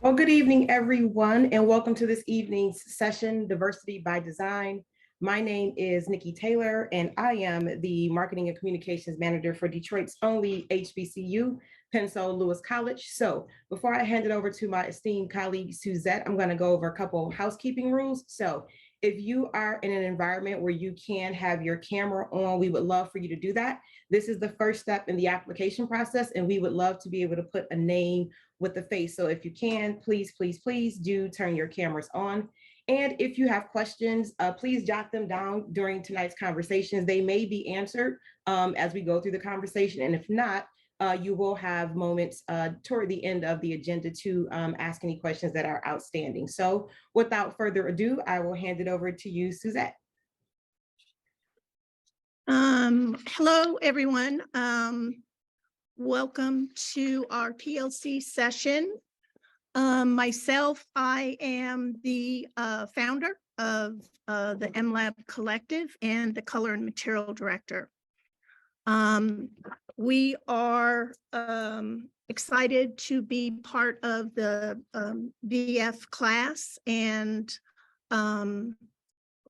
Well, good evening, everyone, and welcome to this evening's session, Diversity by Design. My name is Nikki Taylor, and I am the Marketing and Communications Manager for Detroit's only HBCU, Pensacola Lewis College. So before I hand it over to my esteemed colleague, Suzette, I'm gonna go over a couple housekeeping rules. So if you are in an environment where you can have your camera on, we would love for you to do that. This is the first step in the application process, and we would love to be able to put a name with the face. So if you can, please, please, please do turn your cameras on. And if you have questions, please jot them down during tonight's conversations. They may be answered as we go through the conversation. And if not, you will have moments toward the end of the agenda to ask any questions that are outstanding. So without further ado, I will hand it over to you, Suzette. Hello, everyone. Welcome to our PLC session. Myself, I am the founder of the MLab Collective and the Color and Material Director. We are excited to be part of the VF class, and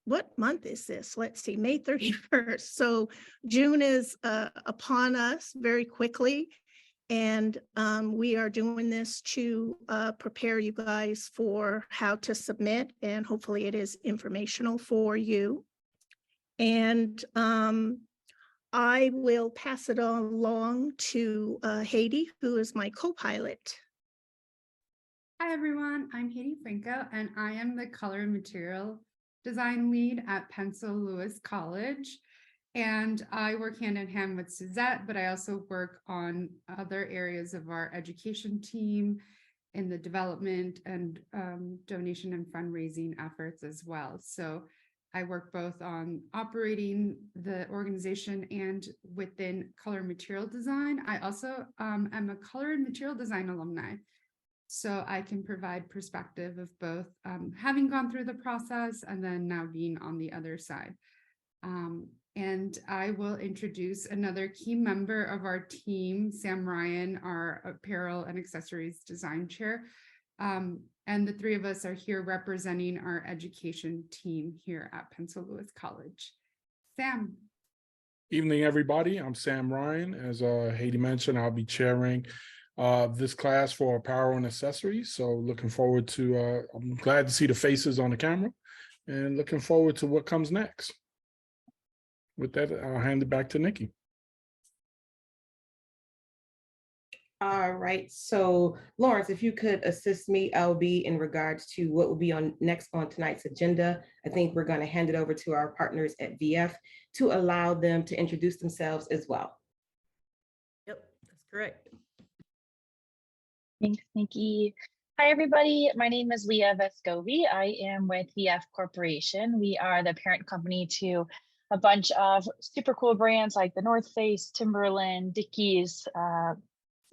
what month is this? Let's see, May 31st. So June is upon us very quickly. And we are doing this to prepare you guys for how to submit, and hopefully it is informational for you. And I will pass it along to Haiti, who is my co-pilot. Hi, everyone. I'm Haiti Franco, and I am the Color and Material Design Lead at Pensacola Lewis College. And I work hand in hand with Suzette, but I also work on other areas of our education team in the development and donation and fundraising efforts as well. So I work both on operating the organization and within color and material design. I also am a color and material design alumni. So I can provide perspective of both having gone through the process and then now being on the other side. And I will introduce another key member of our team, Sam Ryan, our apparel and accessories design chair. And the three of us are here representing our education team here at Pensacola Lewis College. Sam. Evening, everybody. I'm Sam Ryan. As Haiti mentioned, I'll be chairing this class for apparel and accessories. So looking forward to, I'm glad to see the faces on the camera and looking forward to what comes next. With that, I'll hand it back to Nikki. All right, so Lawrence, if you could assist me, LB, in regards to what will be on next on tonight's agenda. I think we're going to hand it over to our partners at VF to allow them to introduce themselves as well. Yep, that's correct. Thanks, Nikki. Hi, everybody. My name is Leah Vescovi. I am with VF Corporation. We are the parent company to a bunch of super cool brands like the North Face, Timberland, Dickies,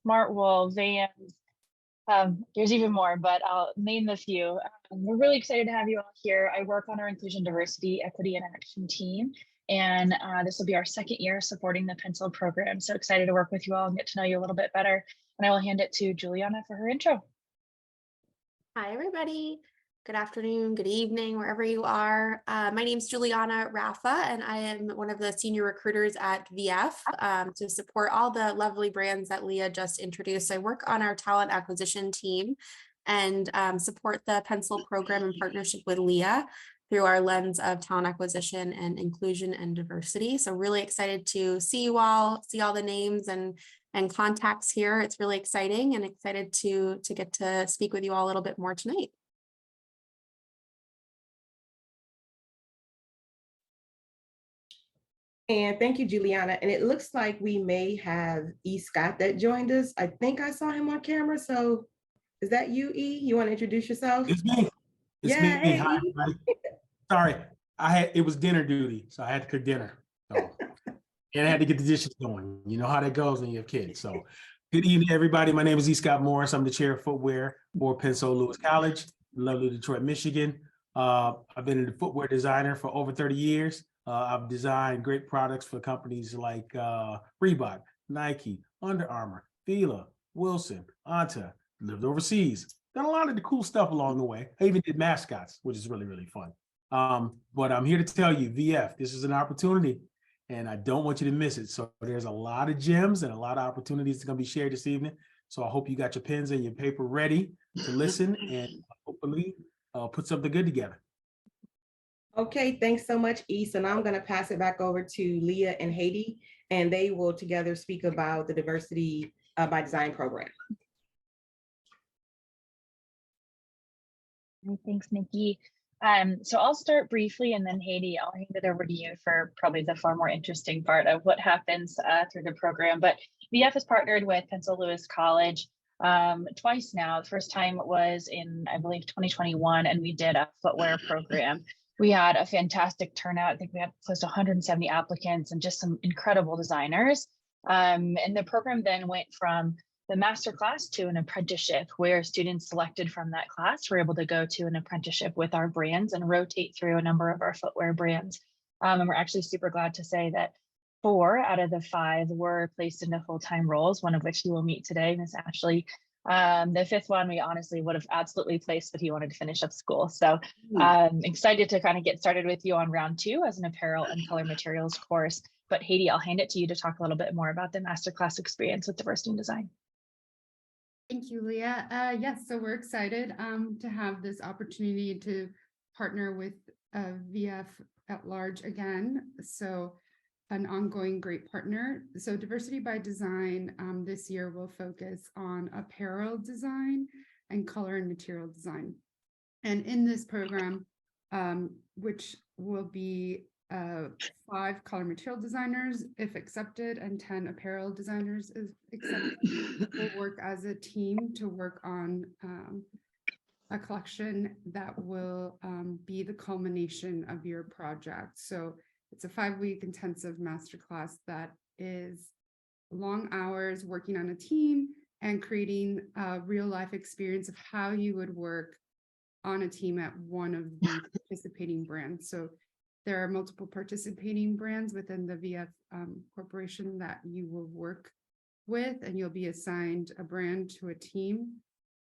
Smartwool, Vans. There's even more, but I'll name a few. We're really excited to have you all here. I work on our inclusion, diversity, equity, and action team. And this will be our second year supporting the Pencil program. So excited to work with you all and get to know you a little bit better. And I will hand it to Juliana for her intro. Hi, everybody. Good afternoon, good evening, wherever you are. My name is Juliana Rafa, and I am one of the senior recruiters at VF to support all the lovely brands that Leah just introduced. I work on our talent acquisition team and support the Pencil program in partnership with Leah through our lens of talent acquisition and inclusion and diversity. So really excited to see you all, see all the names and contacts here. It's really exciting and excited to get to speak with you all a little bit more tonight. And thank you, Juliana. And it looks like we may have E. Scott that joined us. I think I saw him on camera. So is that you, E? You want to introduce yourself? It's me. It's yeah, me. hey, Hi, everybody. Sorry, it was dinner duty, so I had to cook dinner. So, and I had to get the dishes going. You know how that goes when you have kids. So good evening, everybody. My name is E. Scott Morris. I'm the chair of footwear for Pensacola Lewis College, lovely Detroit, Michigan. I've been a footwear designer for over 30 years. I've designed great products for companies like Reebok, Nike, Under Armour, Fila, Wilson, Anta, lived overseas, done a lot of the cool stuff along the way. I even did mascots, which is really, really fun. But I'm here to tell you, VF, this is an opportunity and I don't want you to miss it. So there's a lot of gems and a lot of opportunities that's going to be shared this evening. So I hope you got your pens and your paper ready to listen and hopefully put something good together. Okay, thanks so much, East. And I'm going to pass it back over to Leah and Haiti, and they will together speak about the Diversity by Design program. Thanks, Nikki. So I'll start briefly, and then Haiti, I'll hand it over to you for probably the far more interesting part of what happens through the program. But VF has partnered with Pencil Lewis College twice now. The first time was in, I believe, 2021, and we did a footwear program. We had a fantastic turnout. I think we had close to 170 applicants and just some incredible designers. And the program then went from the master class to an apprenticeship, where students selected from that class were able to go to an apprenticeship with our brands and rotate through a number of our footwear brands. And we're actually super glad to say that 4 out of the 5 were placed into full-time roles, one of which you will meet today, Miss Ashley. The 5th one, we honestly would have absolutely placed, but he wanted to finish up school. So excited to kind of get started with you on round 2 as an apparel and color materials course. But Haiti, I'll hand it to you to talk a little bit more about the masterclass experience with diversity in design. Thank you, Leah. Yes, so we're excited to have this opportunity to partner with VF at large again. So an ongoing great partner. So Diversity by Design this year will focus on apparel design and color and material design. And in this program, which will be 5 color material designers if accepted and 10 apparel designers if accepted, will work as a team to work on a collection that will be the culmination of your project. So it's a 5-week intensive masterclass that is long hours working on a team and creating a real life experience of how you would work on a team at one of the participating brands. So there are multiple participating brands within the VF corporation that you will work with, and you'll be assigned a brand to a team.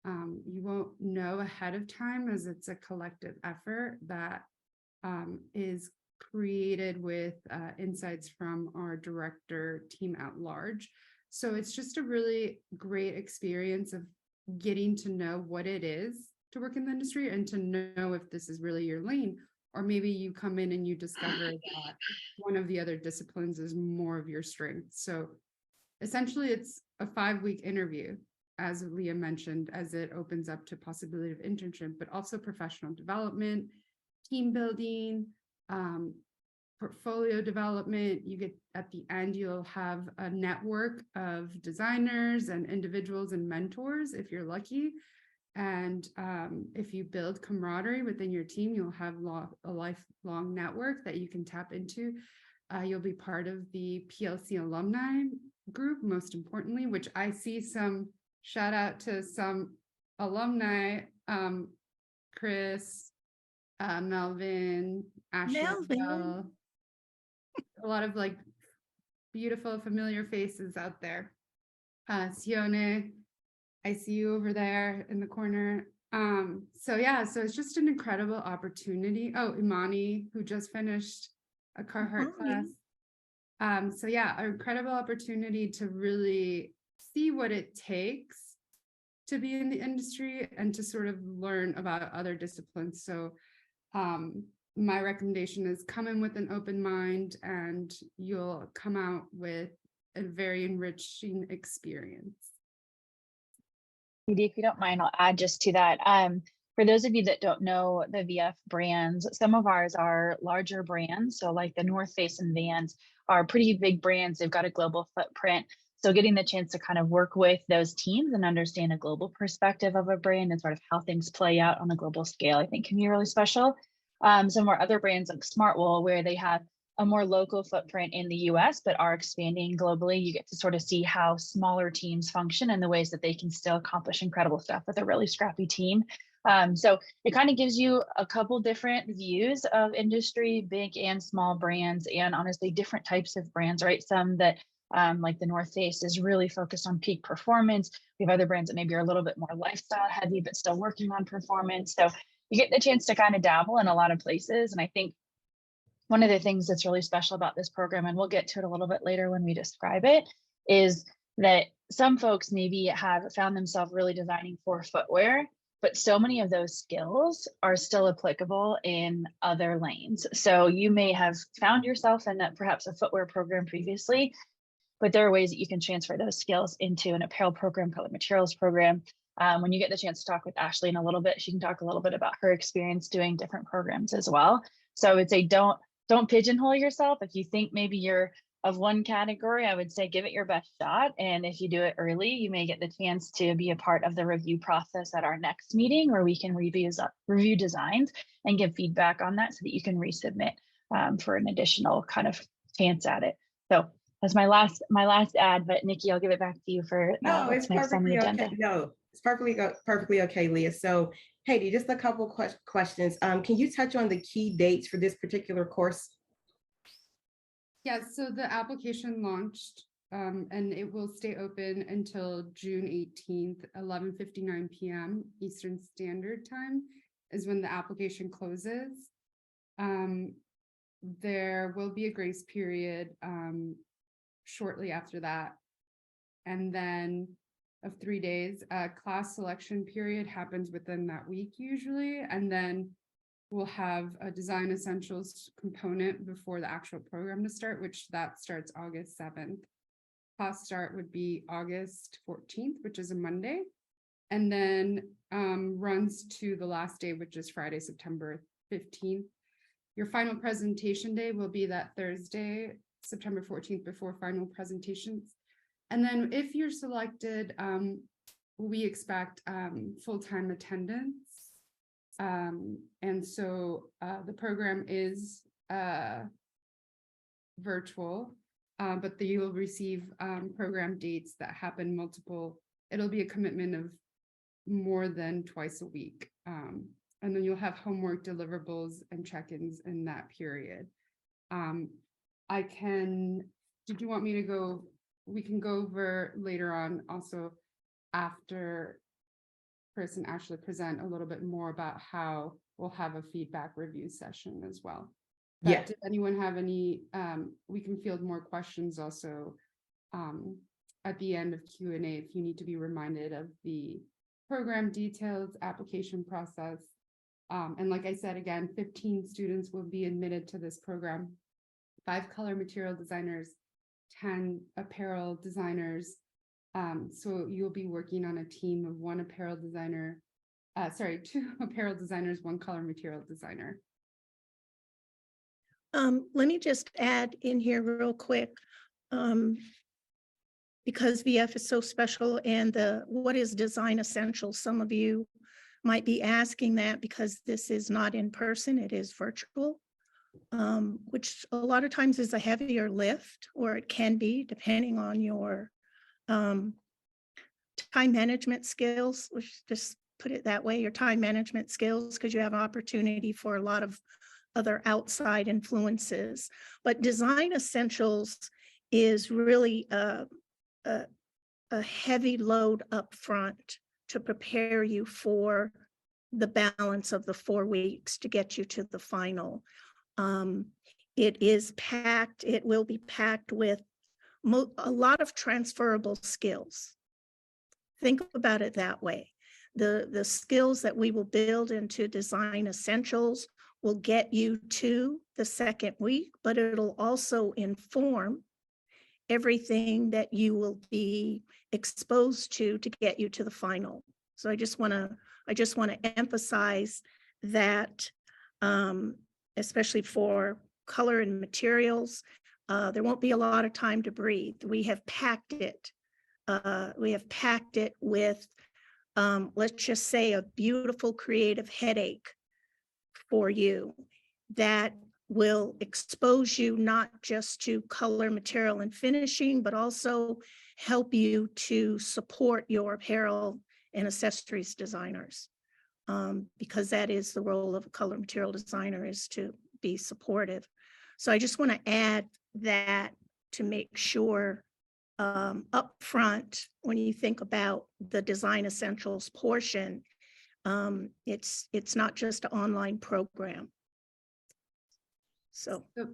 You won't know ahead of time, as it's a collective effort that is created with insights from our director team at large. So it's just a really great experience of getting to know what it is to work in the industry and to know if this is really your lane. Or maybe you come in and you discover that one of the other disciplines is more of your strength. So essentially it's a 5-week interview, as Leah mentioned, as it opens up to possibility of internship, but also professional development, team building, portfolio development. You get at the end, you'll have a network of designers and individuals and mentors if you're lucky. And if you build camaraderie within your team, you'll have a lifelong network that you can tap into. You'll be part of the PLC alumni group, most importantly, which I see some shout out to some alumni, Chris, Melvin, Ashley, a lot of like beautiful familiar faces out there. Sione, I see you over there in the corner. So yeah, so it's just an incredible opportunity. Oh, Imani, who just finished a Carhartt class. So yeah, an incredible opportunity to really see what it takes to be in the industry and to sort of learn about other disciplines. So my recommendation is come in with an open mind and you'll come out with a very enriching experience. If you don't mind, I'll add just to that. For those of you that don't know the VF brands, some of ours are larger brands. So like the North Face and Vans are pretty big brands. They've got a global footprint. So getting the chance to kind of work with those teams and understand a global perspective of a brand and sort of how things play out on a global scale, I think can be really special. Some of our other brands like Smartwool, where they have a more local footprint in the US, but are expanding globally, you get to sort of see how smaller teams function and the ways that they can still accomplish incredible stuff with a really scrappy team. So it kind of gives you a couple different views of industry, big and small brands, and honestly, different types of brands, right? Some that Like the North Face is really focused on peak performance. We have other brands that maybe are a little bit more lifestyle heavy, but still working on performance. So you get the chance to kind of dabble in a lot of places. And I think one of the things that's really special about this program, and we'll get to it a little bit later when we describe it, is that some folks maybe have found themselves really designing for footwear, but so many of those skills are still applicable in other lanes. So you may have found yourself in perhaps a footwear program previously, but there are ways that you can transfer those skills into an apparel program, color materials program. When you get the chance to talk with Ashley in a little bit, she can talk a little bit about her experience doing different programs as well. So I would say don't pigeonhole yourself. If you think maybe you're of one category, I would say give it your best shot. And if you do it early, you may get the chance to be a part of the review process at our next meeting, where we can review designs and give feedback on that so that you can resubmit for an additional kind of chance at it. So that's my last ad, but Nikki, I'll give it back to you for No, it's what's next on the perfectly agenda. okay. No, it's perfectly okay, Leah. So Haiti, just a couple questions. Can you touch on the key dates for this particular course? Yeah, so the application launched and it will stay open until June 18th, 11:59 p.m. Eastern Standard Time is when the application closes. There will be a grace period shortly after that. And then of 3 days, class selection period happens within that week usually. And then we'll have a design essentials component before the actual program to start, which that starts August 7th. Class start would be August 14th, which is a Monday, and then runs to the last day, which is Friday, September 15th. Your final presentation day will be that Thursday, September 14th, before final presentations. And then if you're selected, we expect full-time attendance. And so the program is virtual, but you will receive program dates that happen multiple. It'll be a commitment of more than twice a week. And then you'll have homework deliverables and check-ins in that period. Did you want me to go? We can go over later on also after Chris and Ashley present a little bit more about how we'll have a feedback review session as well. But Yeah. did anyone have any, we can field more questions also at the end of Q&A if you need to be reminded of the program details, application process. And like I said, again, 15 students will be admitted to this program, 5 color material designers, 10 apparel designers. So you'll be working on a team of 2 apparel designers, 1 color material designer. Let me just add in here real quick, because VF is so special and what is design essentials? Some of you might be asking that because this is not in person, it is virtual, which a lot of times is a heavier lift, or it can be depending on your time management skills, which just put it that way, your time management skills, because you have an opportunity for a lot of other outside influences. But design essentials is really a heavy load up front to prepare you for the balance of the 4 weeks to get you to the final. It is packed, it will be packed with a lot of transferable skills. Think about it that way. The skills that we will build into design essentials will get you to the 2nd week, but it'll also inform everything that you will be exposed to get you to the final. So I just want to emphasize that, especially for color and materials, there won't be a lot of time to breathe. We have packed it. With, let's just say, a beautiful creative headache for you that will expose you not just to color, material, and finishing, but also help you to support your apparel and accessories designers, because that is the role of a color material designer, is to be supportive. So I just want to add that to make sure up front, when you think about the design essentials portion, it's not just an online program. So So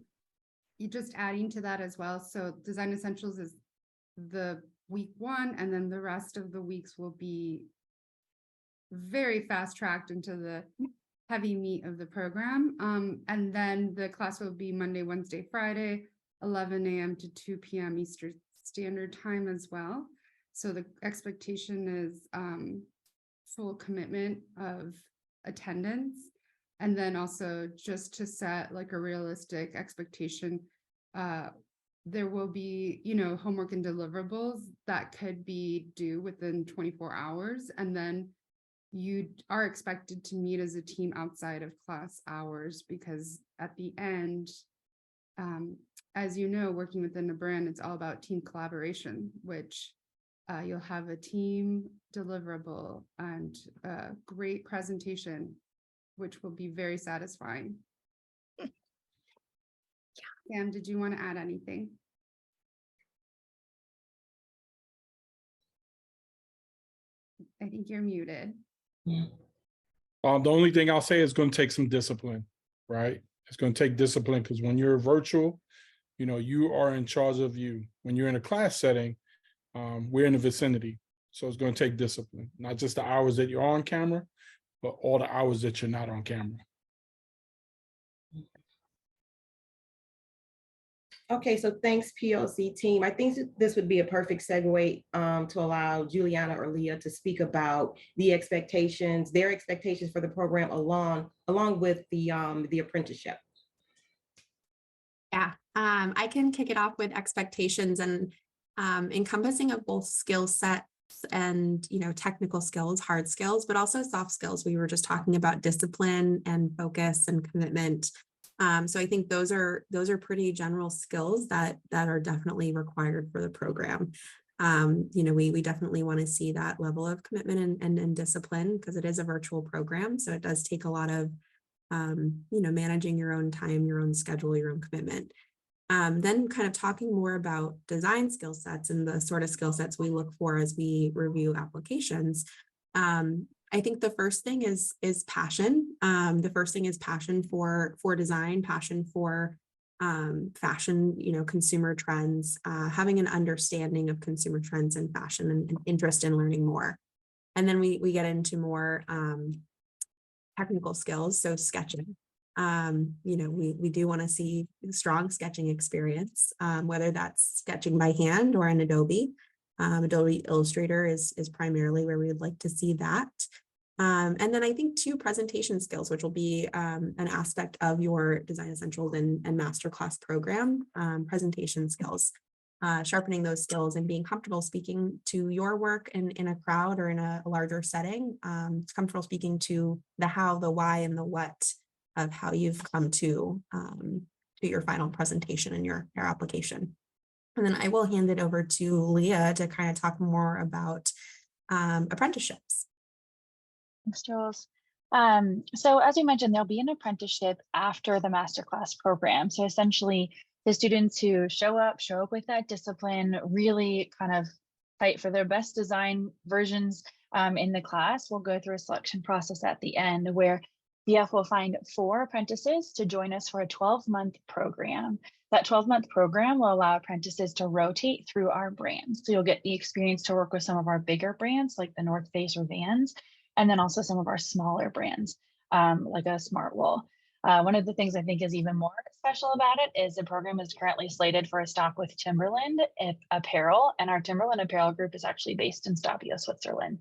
you just adding to that as well. So Design Essentials is the week 1, and then the rest of the weeks will be very fast tracked into the heavy meat of the program. And then the class will be Monday, Wednesday, Friday, 11 a.m. to 2 p.m. Eastern Standard Time as well. So the expectation is full commitment of attendance. And then also just to set like a realistic expectation, there will be, homework and deliverables that could be due within 24 hours. And then you are expected to meet as a team outside of class hours, because at the end, as you know, working within a brand, it's all about team collaboration, which you'll have a team deliverable and a great presentation, which will be very satisfying. Sam, did you want to add anything? I think you're muted. The only thing I'll say is going to take some discipline, right? It's going to take discipline because when you're virtual, you are in charge of you. When you're in a class setting, we're in the vicinity. So it's going to take discipline, not just the hours that you're on camera, but all the hours that you're not on camera. Okay, so thanks, PLC team. I think this would be a perfect segue to allow Juliana or Leah to speak about their expectations for the program along with the apprenticeship. Yeah, I can kick it off with expectations and encompassing of both skill sets and, technical skills, hard skills, but also soft skills. We were just talking about discipline and focus and commitment. So I think those are pretty general skills that are definitely required for the program. We definitely want to see that level of commitment and discipline, because it is a virtual program. So it does take a lot of, managing your own time, your own schedule, your own commitment. Then kind of talking more about design skill sets and the sort of skill sets we look for as we review applications. I think the first thing is passion. The first thing is passion for design, passion for fashion, consumer trends, having an understanding of consumer trends and fashion and interest in learning more. And then we get into more technical skills, so sketching. We do want to see strong sketching experience, whether that's sketching by hand or in Adobe. Adobe Illustrator is primarily where we would like to see that. And then I think presentation skills, which will be an aspect of your Design Essentials and Masterclass program, presentation skills, sharpening those skills and being comfortable speaking to your work in a crowd or in a larger setting, comfortable speaking to the how, the why, and the what of how you've come to your final presentation in your application. And then I will hand it over to Leah to kind of talk more about apprenticeships. Thanks, Jules. So as we mentioned, there'll be an apprenticeship after the masterclass program. So essentially, the students who show up with that discipline, really kind of fight for their best design versions in the class, will go through a selection process at the end where DF will find 4 apprentices to join us for a 12-month program. That 12-month program will allow apprentices to rotate through our brands. So you'll get the experience to work with some of our bigger brands like the North Face or Vans, and then also some of our smaller brands like a Smartwool. One of the things I think is even more special about it is the program is currently slated for a stop with Timberland Apparel, and our Timberland Apparel group is actually based in Stabio, Switzerland.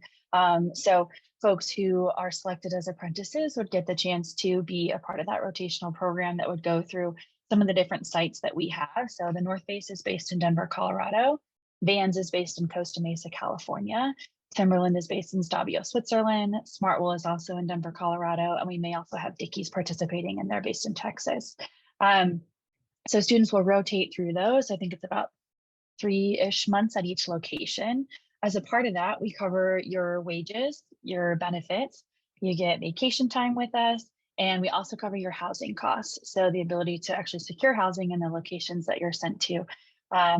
So folks who are selected as apprentices would get the chance to be a part of that rotational program that would go through some of the different sites that we have. So the North Face is based in Denver, Colorado. Vans is based in Costa Mesa, California. Timberland is based in Stabio, Switzerland. Smartwool is also in Denver, Colorado. And we may also have Dickies participating, and they're based in Texas. So students will rotate through those. I think it's about 3-ish months at each location. As a part of that, we cover your wages, your benefits, you get vacation time with us, and we also cover your housing costs. So the ability to actually secure housing in the locations that you're sent to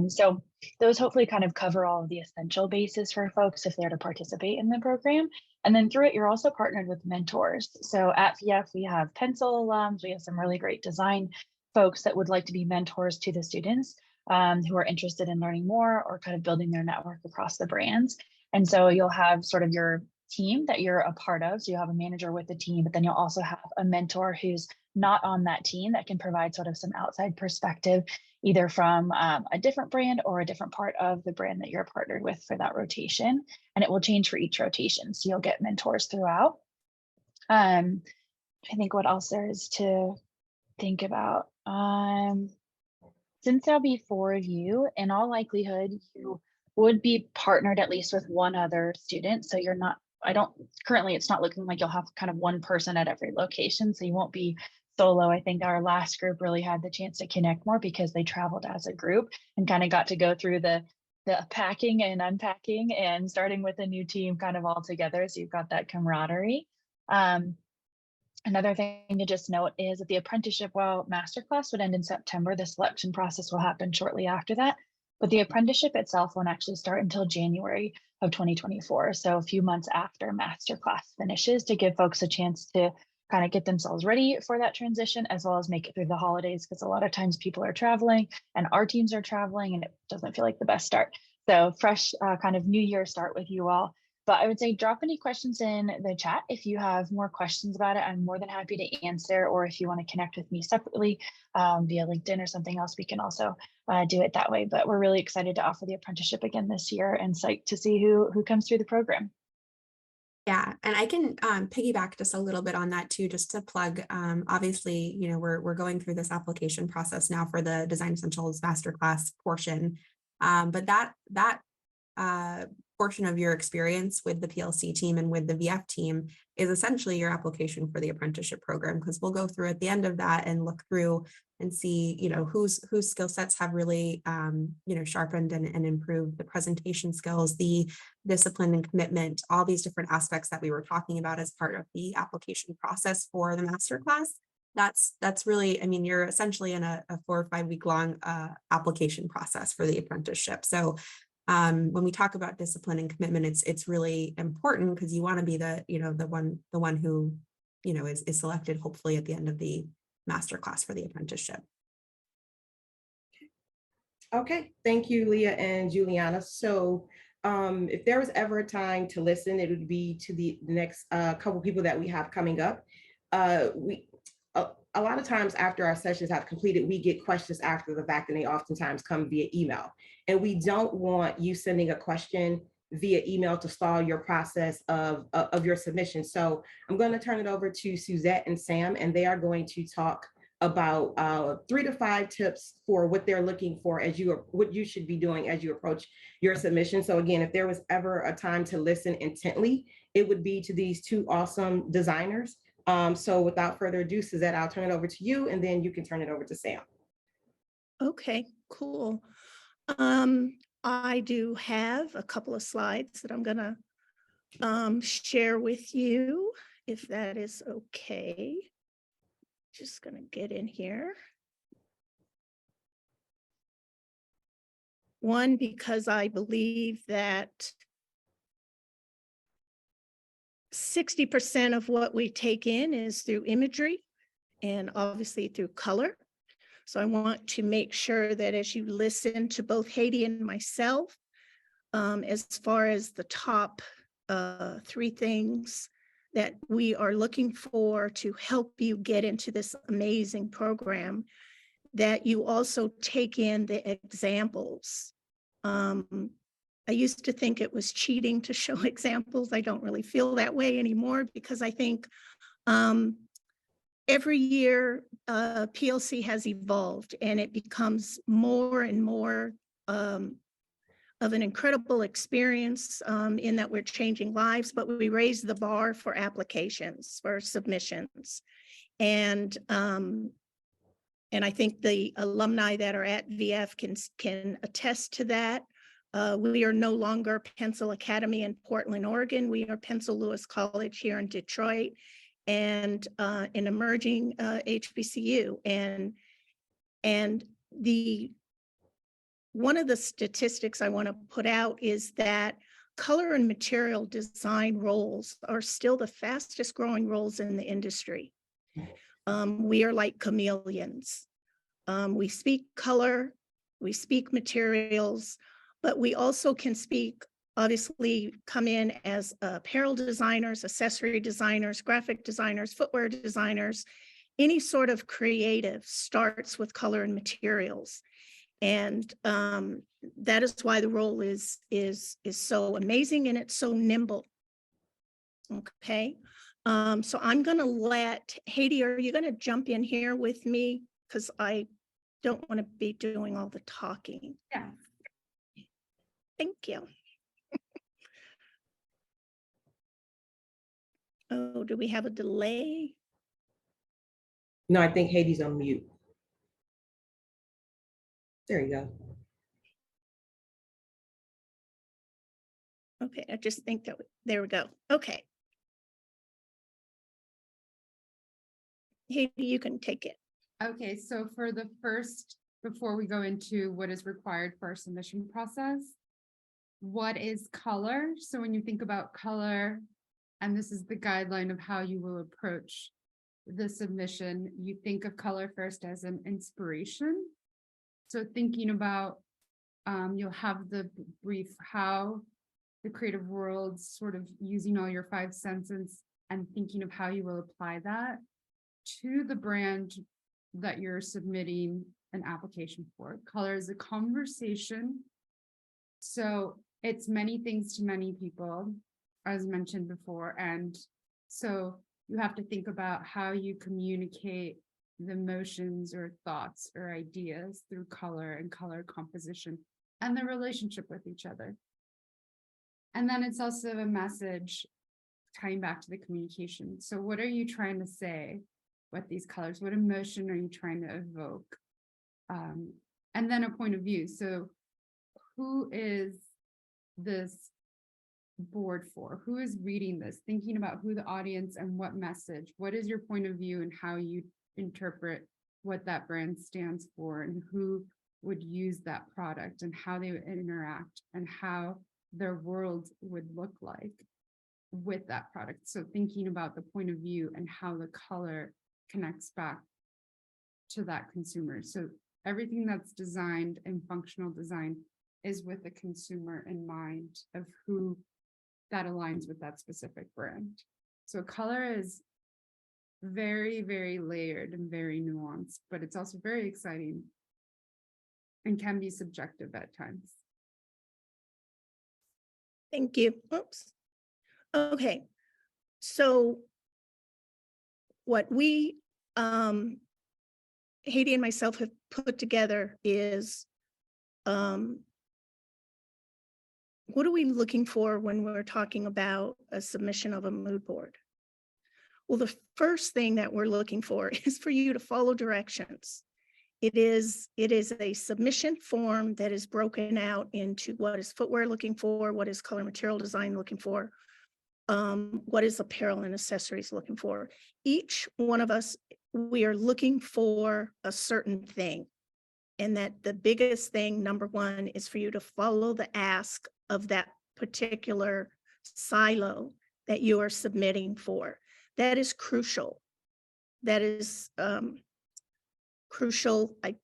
So those hopefully kind of cover all of the essential bases for folks if they're to participate in the program. And then through it, you're also partnered with mentors. So at VF, we have Pencil alums, we have some really great design folks that would like to be mentors to the students who are interested in learning more or kind of building their network across the brands. And so you'll have sort of your team that you're a part of. So you have a manager with the team, but then you'll also have a mentor who's not on that team that can provide sort of some outside perspective, either from a different brand or a different part of the brand that you're partnered with for that rotation. And it will change for each rotation. So you'll get mentors throughout. I think what else there is to think about. Since there'll be 4 of you, in all likelihood, you would be partnered at least with one other student. So you're not, currently it's not looking like you'll have kind of one person at every location. So you won't be solo. I think our last group really had the chance to connect more because they traveled as a group and kind of got to go through the packing and unpacking and starting with a new team kind of all together. So you've got that camaraderie. Another thing to just note is that the apprenticeship, while masterclass would end in September, the selection process will happen shortly after that. But the apprenticeship itself won't actually start until January of 2024. So a few months after masterclass finishes, to give folks a chance to kind of get themselves ready for that transition, as well as make it through the holidays, because a lot of times people are traveling and our teams are traveling and it doesn't feel like the best start. So fresh kind of new year start with you all. But I would say drop any questions in the chat. If you have more questions about it, I'm more than happy to answer. Or if you want to connect with me separately via LinkedIn or something else, we can also do it that way. But we're really excited to offer the apprenticeship again this year and psyched to see who comes through the program. Yeah, and I can piggyback just a little bit on that too, just to plug. Obviously, you know, we're going through this application process now for the Design Essentials Masterclass portion, but that portion of your experience with the PLC team and with the VF team is essentially your application for the apprenticeship program, because we'll go through at the end of that and look through and see, you know, whose skill sets have really, you know, sharpened and improved the presentation skills, the discipline and commitment, all these different aspects that we were talking about as part of the application process for the masterclass. That's really, I mean, you're essentially in a 4 or 5 week long application process for the apprenticeship. So when we talk about discipline and commitment, it's really important because you want to be the one who, you know, is selected hopefully at the end of the masterclass for the apprenticeship. Okay, thank you, Leah and Juliana. So if there was ever a time to listen, it would be to the next couple people that we have coming up. A lot of times after our sessions have completed, we get questions after the fact, and they oftentimes come via email. And we don't want you sending a question via email to stall your process of your submission. So I'm going to turn it over to Suzette and Sam, and they are going to talk about 3 to 5 tips for what they're looking for what you should be doing as you approach your submission. So again, if there was ever a time to listen intently, it would be to these 2 awesome designers. So without further ado, Suzette, I'll turn it over to you, and then you can turn it over to Sam. Okay, cool. I do have a couple of slides that I'm gonna share with you, if that is okay. Just gonna get in here. One, because I believe that 60% of what we take in is through imagery and obviously through color. So I want to make sure that as you listen to both Haiti and myself, as far as the top 3 things that we are looking for to help you get into this amazing program, that you also take in the examples. I used to think it was cheating to show examples. I don't really feel that way anymore, because I think every year PLC has evolved and it becomes more and more of an incredible experience in that we're changing lives, but we raise the bar for applications, for submissions. And I think the alumni that are at VF can attest to that. We are no longer Pencil Academy in Portland, Oregon. We are Pencil Lewis College here in Detroit, and an emerging HBCU. And the one of the statistics I want to put out is that color and material design roles are still the fastest growing roles in the industry. We are like chameleons. We speak color, we speak materials, but we also can speak, obviously come in as apparel designers, accessory designers, graphic designers, footwear designers. Any sort of creative starts with color and materials. And that is why the role is so amazing and it's so nimble. Okay. So I'm going to let Haiti, are you going to jump in here with me? Because I don't want to be doing all the talking. Yeah. Thank you. Oh, do we have a delay? No, I think Haiti's on mute. There you go. Okay, I just think that, there we go. Okay. Haiti, you can take it. Okay, so for the first, before we go into what is required for our submission process, what is color? So when you think about color, and this is the guideline of how you will approach the submission, you think of color first as an inspiration. So thinking about, you'll have the brief how the creative world, sort of using all your 5 senses and thinking of how you will apply that to the brand that you're submitting an application for. Color is a conversation. So it's many things to many people, as mentioned before. And so you have to think about how you communicate the emotions or thoughts or ideas through color and color composition and the relationship with each other. And then it's also a message tying back to the communication. So what are you trying to say with these colors? What emotion are you trying to evoke? And then a point of view. So who is this board for? Who is reading this? Thinking about who the audience and what message, what is your point of view and how you interpret what that brand stands for and who would use that product and how they would interact and how their world would look like with that product. So thinking about the point of view and how the color connects back to that consumer. So everything that's designed and functional design is with the consumer in mind of who that aligns with that specific brand. So color is very, very layered and very nuanced, but it's also very exciting and can be subjective at times. Thank you. Oops. Okay. So what we, Haiti and myself have put together is, what are we looking for when we're talking about a submission of a mood board? Well, the first thing that we're looking for is for you to follow directions. It is a submission form that is broken out into what is footwear looking for, what is color material design looking for, what is apparel and accessories looking for. Each one of us, we are looking for a certain thing. And that the biggest thing, number one, is for you to follow the ask of that particular silo that you are submitting for. That is crucial. That is crucial. I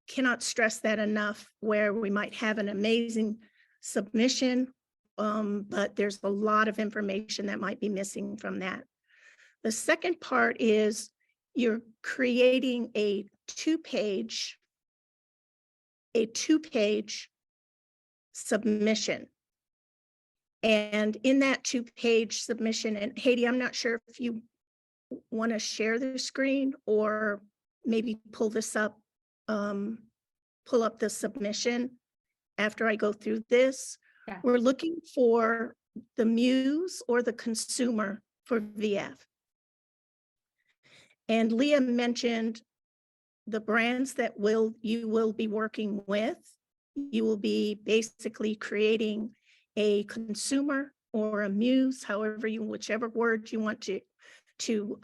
cannot stress that enough, where we might have an amazing submission, but there's a lot of information that might be missing from that. The second part is you're creating a two-page submission. And in that two-page submission, and Haiti, I'm not sure if you want to share the screen or maybe pull this up, pull up the submission after I go through this. Yeah. We're looking for the muse or the consumer for VF. And Leah mentioned the brands that you will be working with. You will be basically creating a consumer or a muse, whichever word you want to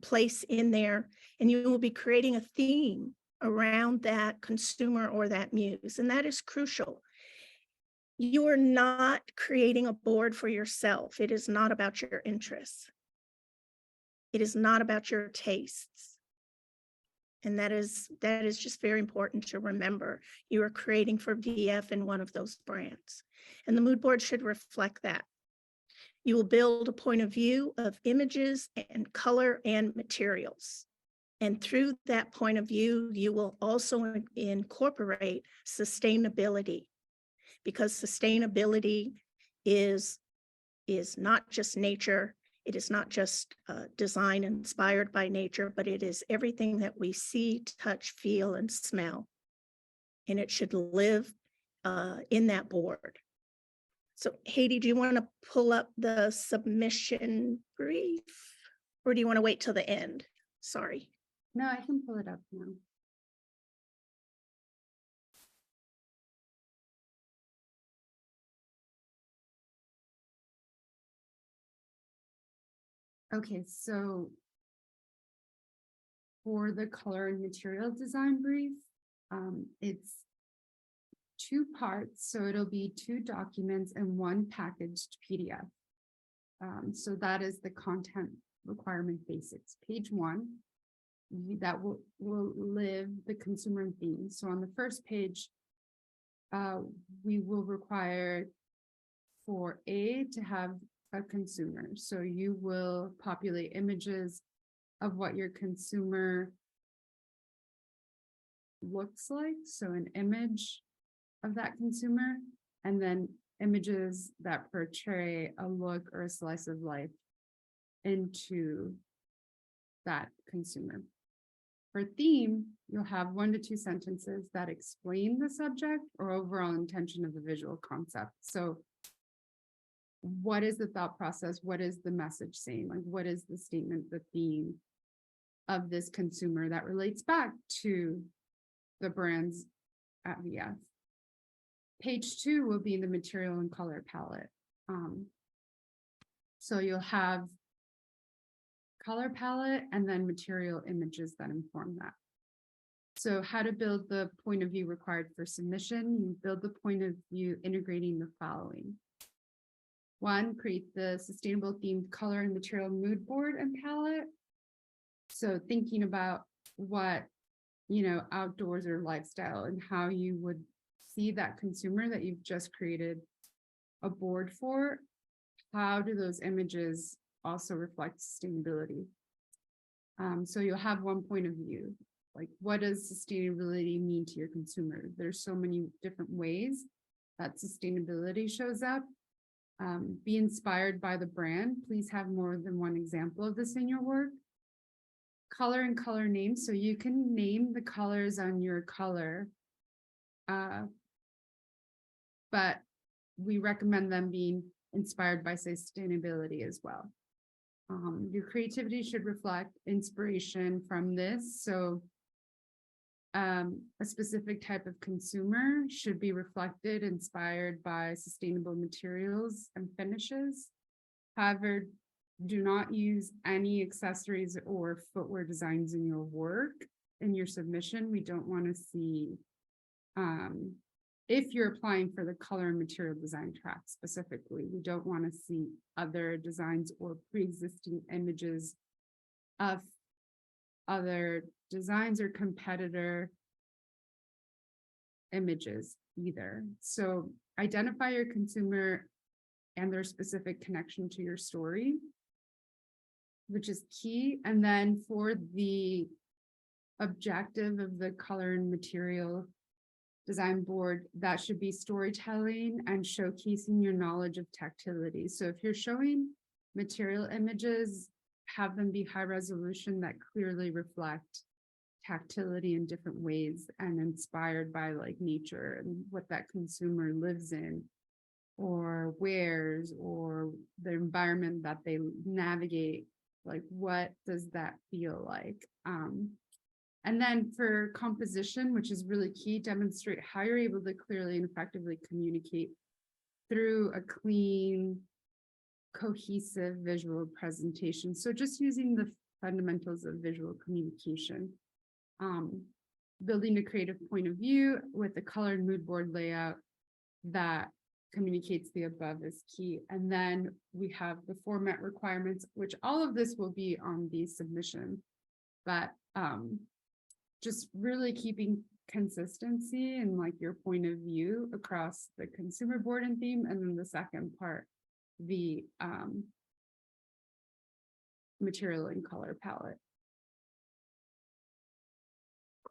place in there, and you will be creating a theme around that consumer or that muse, and that is crucial. You are not creating a board for yourself. It is not about your interests. It is not about your tastes. And that is just very important to remember. You are creating for VF in one of those brands. And the mood board should reflect that. You will build a point of view of images and color and materials. And through that point of view, you will also incorporate sustainability, because sustainability is not just nature. It is not just design inspired by nature, but it is everything that we see, touch, feel, and smell. And it should live in that board. So Haiti, do you want to pull up the submission brief, or do you want to wait till the end? Sorry. No, I can pull it up now. Okay, so for the color and material design brief, it's 2 parts, so it'll be 2 documents and 1 packaged PDF. So that is the content requirement basics. Page 1, that will live the consumer and theme. So on the first page, we will require for A to have a consumer. So you will populate images of what your consumer looks like. So an image of that consumer, and then images that portray a look or a slice of life into that consumer. For theme, you'll have 1 to 2 sentences that explain the subject or overall intention of the visual concept. So what is the thought process? What is the message saying? Like, what is the statement, the theme of this consumer that relates back to the brands at VF? Page 2 will be the material and color palette. So you'll have color palette and then material images that inform that. So how to build the point of view required for submission. You build the point of view integrating the following. 1, create the sustainable themed color and material mood board and palette. So thinking about what, outdoors or lifestyle and how you would see that consumer that you've just created a board for. How do those images also reflect sustainability? So you'll have 1 point of view. Like, what does sustainability mean to your consumer? There's so many different ways that sustainability shows up. Be inspired by the brand. Please have more than 1 example of this in your work. Color and color names. So you can name the colors on your color, but we recommend them being inspired by sustainability as well. Your creativity should reflect inspiration from this. So a specific type of consumer should be reflected, inspired by sustainable materials and finishes. However, do not use any accessories or footwear designs in your work, in your submission. We don't want to see, if you're applying for the color and material design track specifically, we don't want to see other designs or pre-existing images of other designs or competitor images either. So identify your consumer and their specific connection to your story, which is key. And then for the objective of the color and material design board, that should be storytelling and showcasing your knowledge of tactility. So if you're showing material images, have them be high resolution that clearly reflect tactility in different ways and inspired by like nature and what that consumer lives in or wears, or the environment that they navigate. Like, what does that feel like? And then for composition, which is really key, demonstrate how you're able to clearly and effectively communicate through a clean, cohesive visual presentation. So just using the fundamentals of visual communication. building a creative point of view with a colored mood board layout that communicates the above is key. And then we have the format requirements, which all of this will be on the submission, but just really keeping consistency and like your point of view across the consumer board and theme. And then the second part, the material and color palette.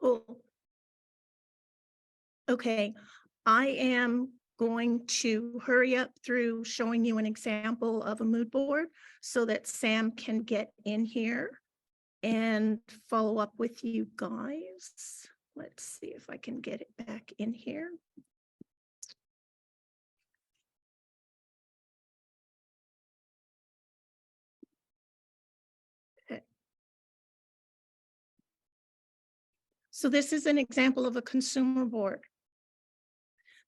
Cool. Okay, I am going to hurry up through showing you an example of a mood board so that Sam can get in here and follow up with you guys. Let's see if I can get it back in here. Okay. So this is an example of a consumer board.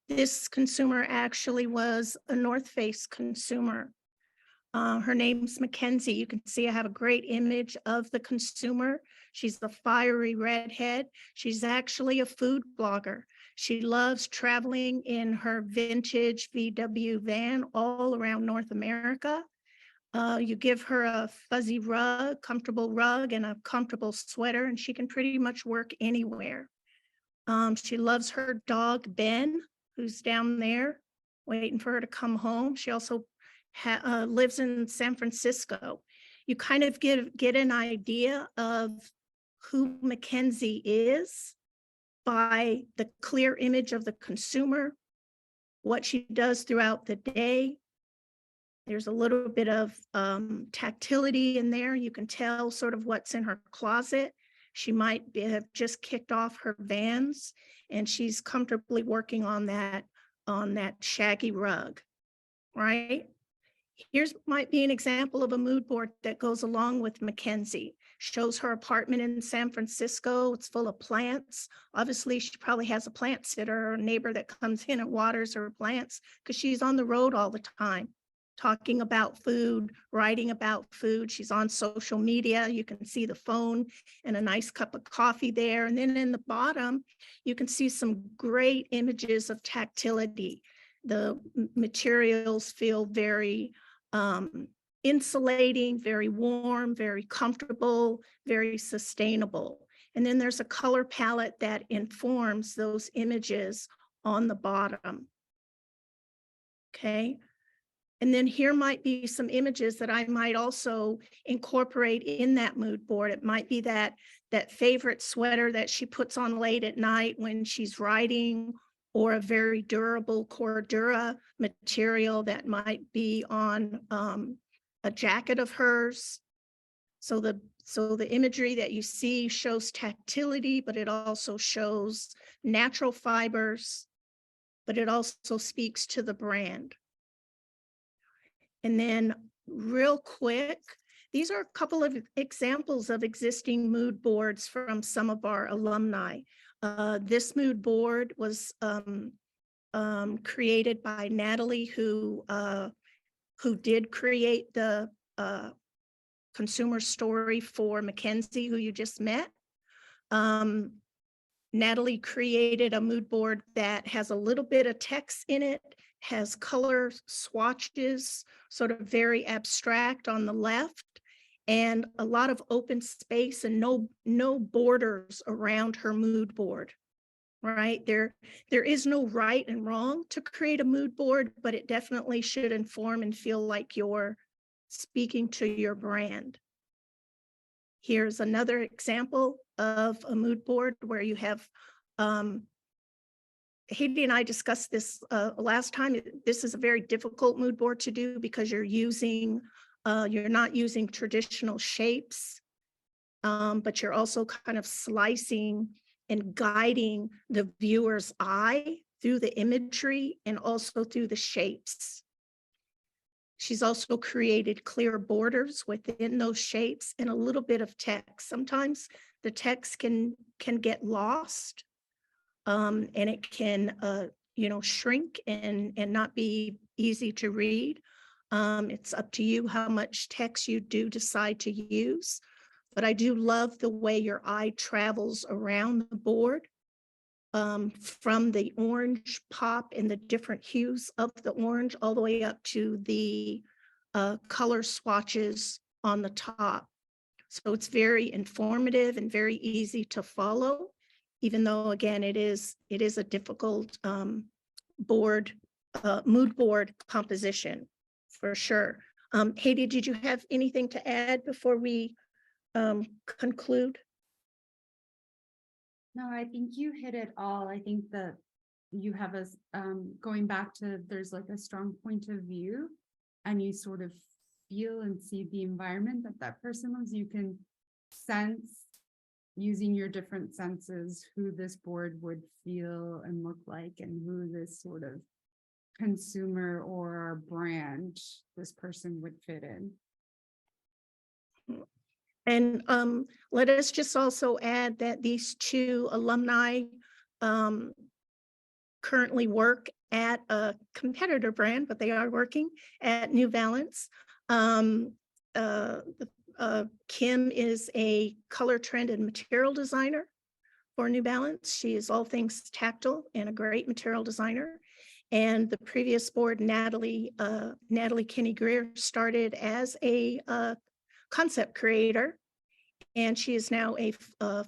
This consumer actually was a North Face consumer. Her name's Mackenzie. You can see I have a great image of the consumer. She's the fiery redhead. She's actually a food blogger. She loves traveling in her vintage VW van all around North America. You give her a fuzzy rug, comfortable rug, and a comfortable sweater, and she can pretty much work anywhere. She loves her dog, Ben, who's down there waiting for her to come home. She also lives in San Francisco. You kind of get an idea of who Mackenzie is by the clear image of the consumer, what she does throughout the day. There's a little bit of tactility in there. You can tell sort of what's in her closet. She might have just kicked off her Vans and she's comfortably working on that shaggy rug, right? Here's might be an example of a mood board that goes along with Mackenzie. Shows her apartment in San Francisco. It's full of plants. Obviously, she probably has a plant sitter or a neighbor that comes in and waters her plants because she's on the road all the time, talking about food, writing about food. She's on social media. You can see the phone and a nice cup of coffee there. And then in the bottom, you can see some great images of tactility. The materials feel very insulating, very warm, very comfortable, very sustainable. And then there's a color palette that informs those images on the bottom. Okay. And then here might be some images that I might also incorporate in that mood board. It might be that favorite sweater that she puts on late at night when she's writing, or a very durable Cordura material that might be on a jacket of hers. So the imagery that you see shows tactility, but it also shows natural fibers, but it also speaks to the brand. And then real quick, these are a couple of examples of existing mood boards from some of our alumni. This mood board was created by Natalie, who did create the consumer story for Mackenzie, who you just met. Natalie created a mood board that has a little bit of text in it, has color swatches, sort of very abstract on the left, and a lot of open space and no borders around her mood board, right? There is no right and wrong to create a mood board, but it definitely should inform and feel like you're speaking to your brand. Here's another example of a mood board where you have, Haiti and I discussed this last time. This is a very difficult mood board to do because you're not using traditional shapes, but you're also kind of slicing and guiding the viewer's eye through the imagery and also through the shapes. She's also created clear borders within those shapes and a little bit of text. Sometimes the text can get lost, and it can shrink and not be easy to read. It's up to you how much text you do decide to use. but I do love the way your eye travels around the board, from the orange pop and the different hues of the orange all the way up to the color swatches on the top. So it's very informative and very easy to follow, even though, again, it is a difficult board, mood board composition for sure. Haiti, did you have anything to add before we conclude? No, I think you hit it all. I think that you have us going back to, there's like a strong point of view, and you sort of feel and see the environment that that person lives. You can sense, using your different senses, who this board would feel and look like, and who this sort of consumer or brand this person would fit in. And let us just also add that these two alumni currently work at a competitor brand, but they are working at New Balance. Kim is a color trend and material designer for New Balance. She is all things tactile and a great material designer. And the previous board, Natalie Kinney Greer, started as a concept creator, and she is now a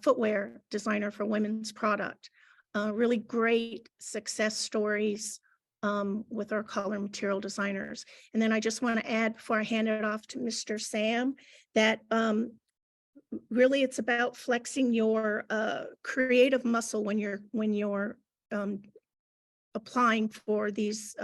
footwear designer for women's product. Really great success stories with our color material designers. And then I just want to add, before I hand it off to Mr. Sam, that really it's about flexing your creative muscle when you're applying for these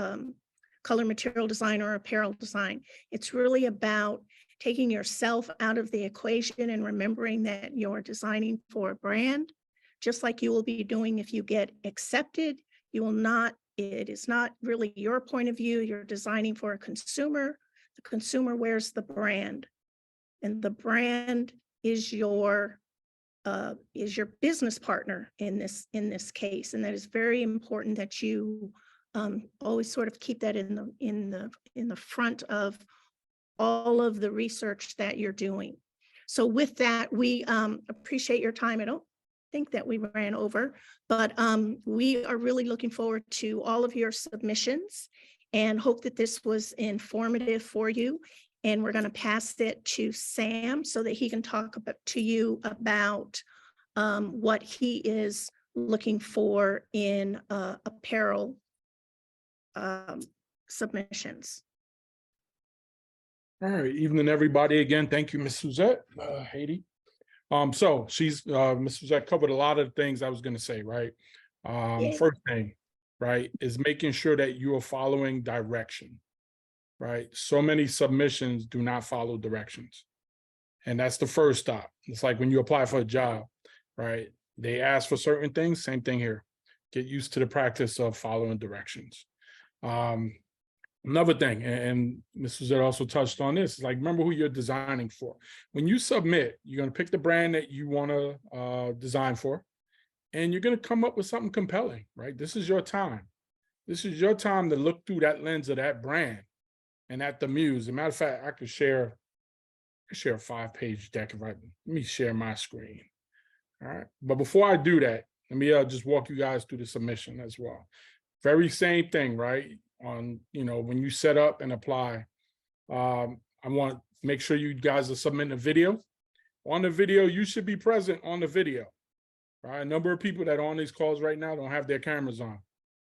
color material design or apparel design. It's really about taking yourself out of the equation and remembering that you're designing for a brand, just like you will be doing if you get accepted. You will not, it is not really your point of view. You're designing for a consumer. The consumer wears the brand, and the brand is your business partner in this case. And that is very important that you always sort of keep that in the front of all of the research that you're doing. So with that, we appreciate your time. I don't think that we ran over, but we are really looking forward to all of your submissions and hope that this was informative for you. And we're going to pass it to Sam so that he can talk to you about what he is looking for in apparel submissions. All right, evening, everybody. Again, thank you, Ms. Suzette, Haiti. So she's Ms. Suzette covered a lot of the things I was going to say, right? First thing, right, is making sure that you are following direction, right? So many submissions do not follow directions, and that's the first stop. It's like when you apply for a job, right? They ask for certain things. Same thing here. Get used to the practice of following directions. Another thing, and Ms. Suzette also touched on this, is like, remember who you're designing for. When you submit, you're going to pick the brand that you want to design for, and you're going to come up with something compelling, right? This is your time. This is your time to look through that lens of that brand and at the muse. As a matter of fact, I could share a 5-page deck. Let me share my screen. All right. But before I do that, let me just walk you guys through the submission as well. Very same thing, right? On, when you set up and apply, I want to make sure you guys are submitting a video. On the video, you should be present on the video. Right? A number of people that are on these calls right now don't have their cameras on.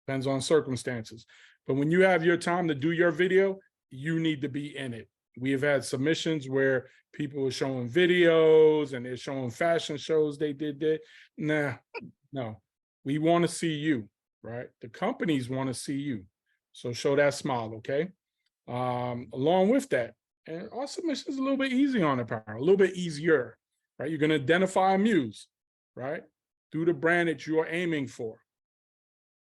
Depends on circumstances. But when you have your time to do your video, you need to be in it. We have had submissions where people are showing videos and they're showing fashion shows they did that. No, we want to see you, right? The companies want to see you. So show that smile, okay? Along with that, and our submission is a little bit easy on apparel, a little bit easier, right? You're going to identify a muse, right? Through the brand that you are aiming for,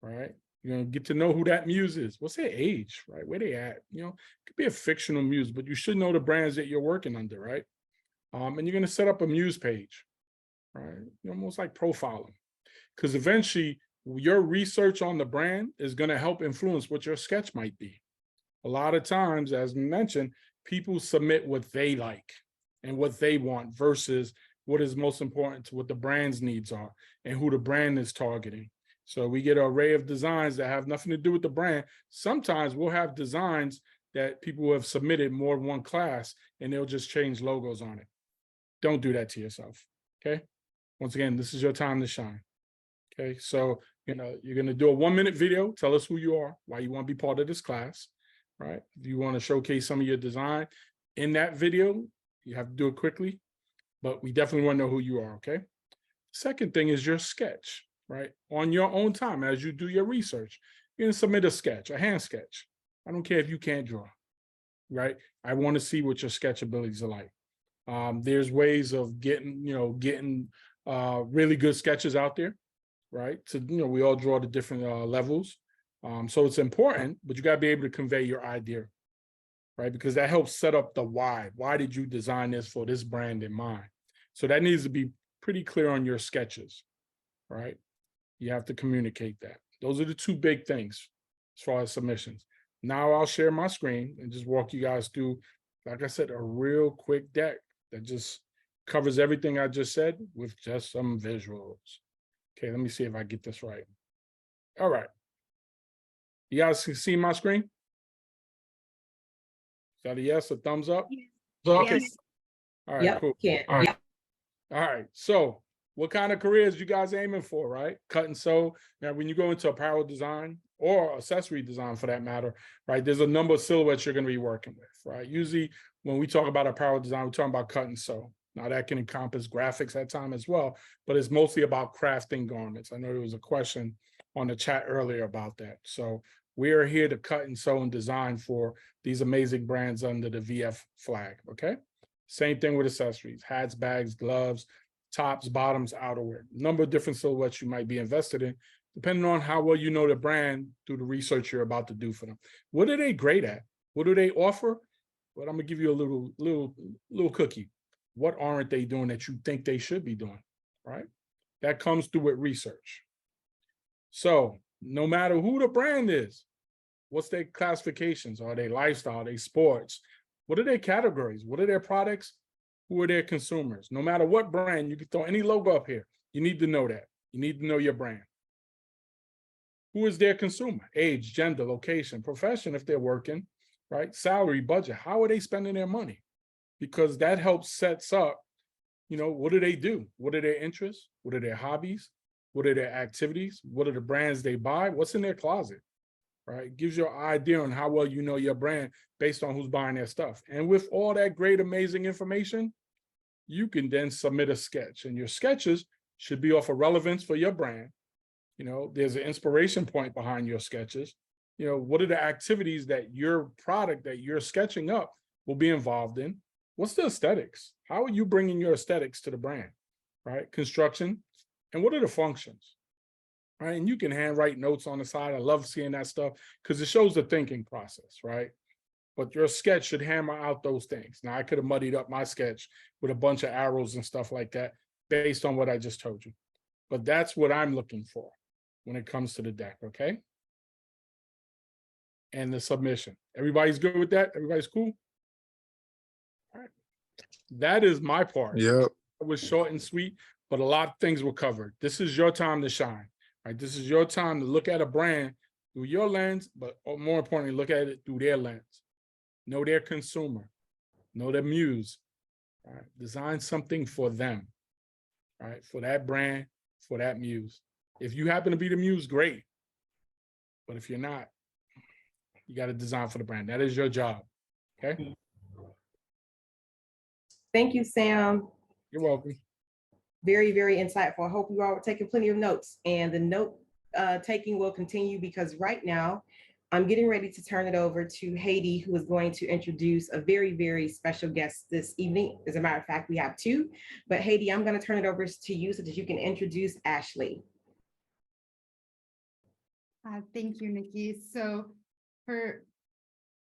right? You're going to get to know who that muse is. What's their age, right? Where they at? It could be a fictional muse, but you should know the brands that you're working under, right? And you're going to set up a muse page, right? Almost like profiling, because eventually your research on the brand is going to help influence what your sketch might be. A lot of times, as mentioned, people submit what they like and what they want versus what is most important to what the brand's needs are and who the brand is targeting. So we get an array of designs that have nothing to do with the brand. Sometimes we'll have designs that people have submitted more than one class and they'll just change logos on it. Don't do that to yourself, okay? Once again, this is your time to shine, okay? So, you're gonna do a 1-minute video, tell us who you are, why you wanna be part of this class, right? If you wanna showcase some of your design in that video, you have to do it quickly, but we definitely wanna know who you are, okay? Second thing is your sketch, right? On your own time, as you do your research, you're gonna submit a sketch, a hand sketch. I don't care if you can't draw, right? I wanna see what your sketch abilities are like. There's ways of getting really good sketches out there, right? So, we all draw to different levels. So it's important, but you gotta be able to convey your idea, right? Because that helps set up the why. Why did you design this for this brand in mind? So that needs to be pretty clear on your sketches, right? You have to communicate that. Those are the two big things as far as submissions. Now I'll share my screen and just walk you guys through, like I said, a real quick deck that just covers everything I just said with just some visuals. Okay, let me see if I get this right. All right. You guys can see my screen? Is that a yes, a thumbs up? Okay. Yes. All right, Yep, cool. can. All right. All right. So what kind of careers you guys aiming for, right? Cut and sew. Now, when you go into apparel design or accessory design for that matter, right, there's a number of silhouettes you're going to be working with, right? Usually when we talk about apparel design, we're talking about cut and sew. Now that can encompass graphics at time as well, but it's mostly about crafting garments. I know there was a question on the chat earlier about that. So we are here to cut and sew and design for these amazing brands under the VF flag, okay? Same thing with accessories, hats, bags, gloves, tops, bottoms, outerwear. Number of different silhouettes you might be invested in, depending on how well you know the brand through the research you're about to do for them. What are they great at? What do they offer? Well, I'm gonna give you a little cookie. What aren't they doing that you think they should be doing, right? That comes through with research. So no matter who the brand is, what's their classifications? Are they lifestyle? Are they sports? What are their categories? What are their products? Who are their consumers? No matter what brand, you can throw any logo up here. You need to know that. You need to know your brand. Who is their consumer? Age, gender, location, profession, if they're working, right? Salary, budget. How are they spending their money? Because that helps sets up, what do they do? What are their interests? What are their hobbies? What are their activities? What are the brands they buy? What's in their closet, right? It gives you an idea on how well you know your brand based on who's buying their stuff. And with all that great, amazing information, you can then submit a sketch, and your sketches should be of relevance for your brand. There's an inspiration point behind your sketches. What are the activities that your product that you're sketching up will be involved in? What's the aesthetics? How are you bringing your aesthetics to the brand, right? Construction, and what are the functions, right? And you can handwrite notes on the side. I love seeing that stuff because it shows the thinking process, right? But your sketch should hammer out those things. Now, I could have muddied up my sketch with a bunch of arrows and stuff like that based on what I just told you. But that's what I'm looking for when it comes to the deck, okay? And the submission. Everybody's good with that? Everybody's cool? All right. That is my part. Yep. It was short and sweet, but a lot of things were covered. This is your time to shine, right? This is your time to look at a brand through your lens, but more importantly, look at it through their lens. Know their consumer, know their muse, right? Design something for them, right? For that brand, for that muse. If you happen to be the muse, great. But if you're not, you got to design for the brand. That is your job, okay? Thank you, Sam. You're welcome. Very, very insightful. I hope you all were taking plenty of notes, and the note taking will continue because right now I'm getting ready to turn it over to Haiti, who is going to introduce a very, very special guest this evening. As a matter of fact, we have two, but Haiti, I'm going to turn it over to you so that you can introduce Ashley. Thank you, Nikki. So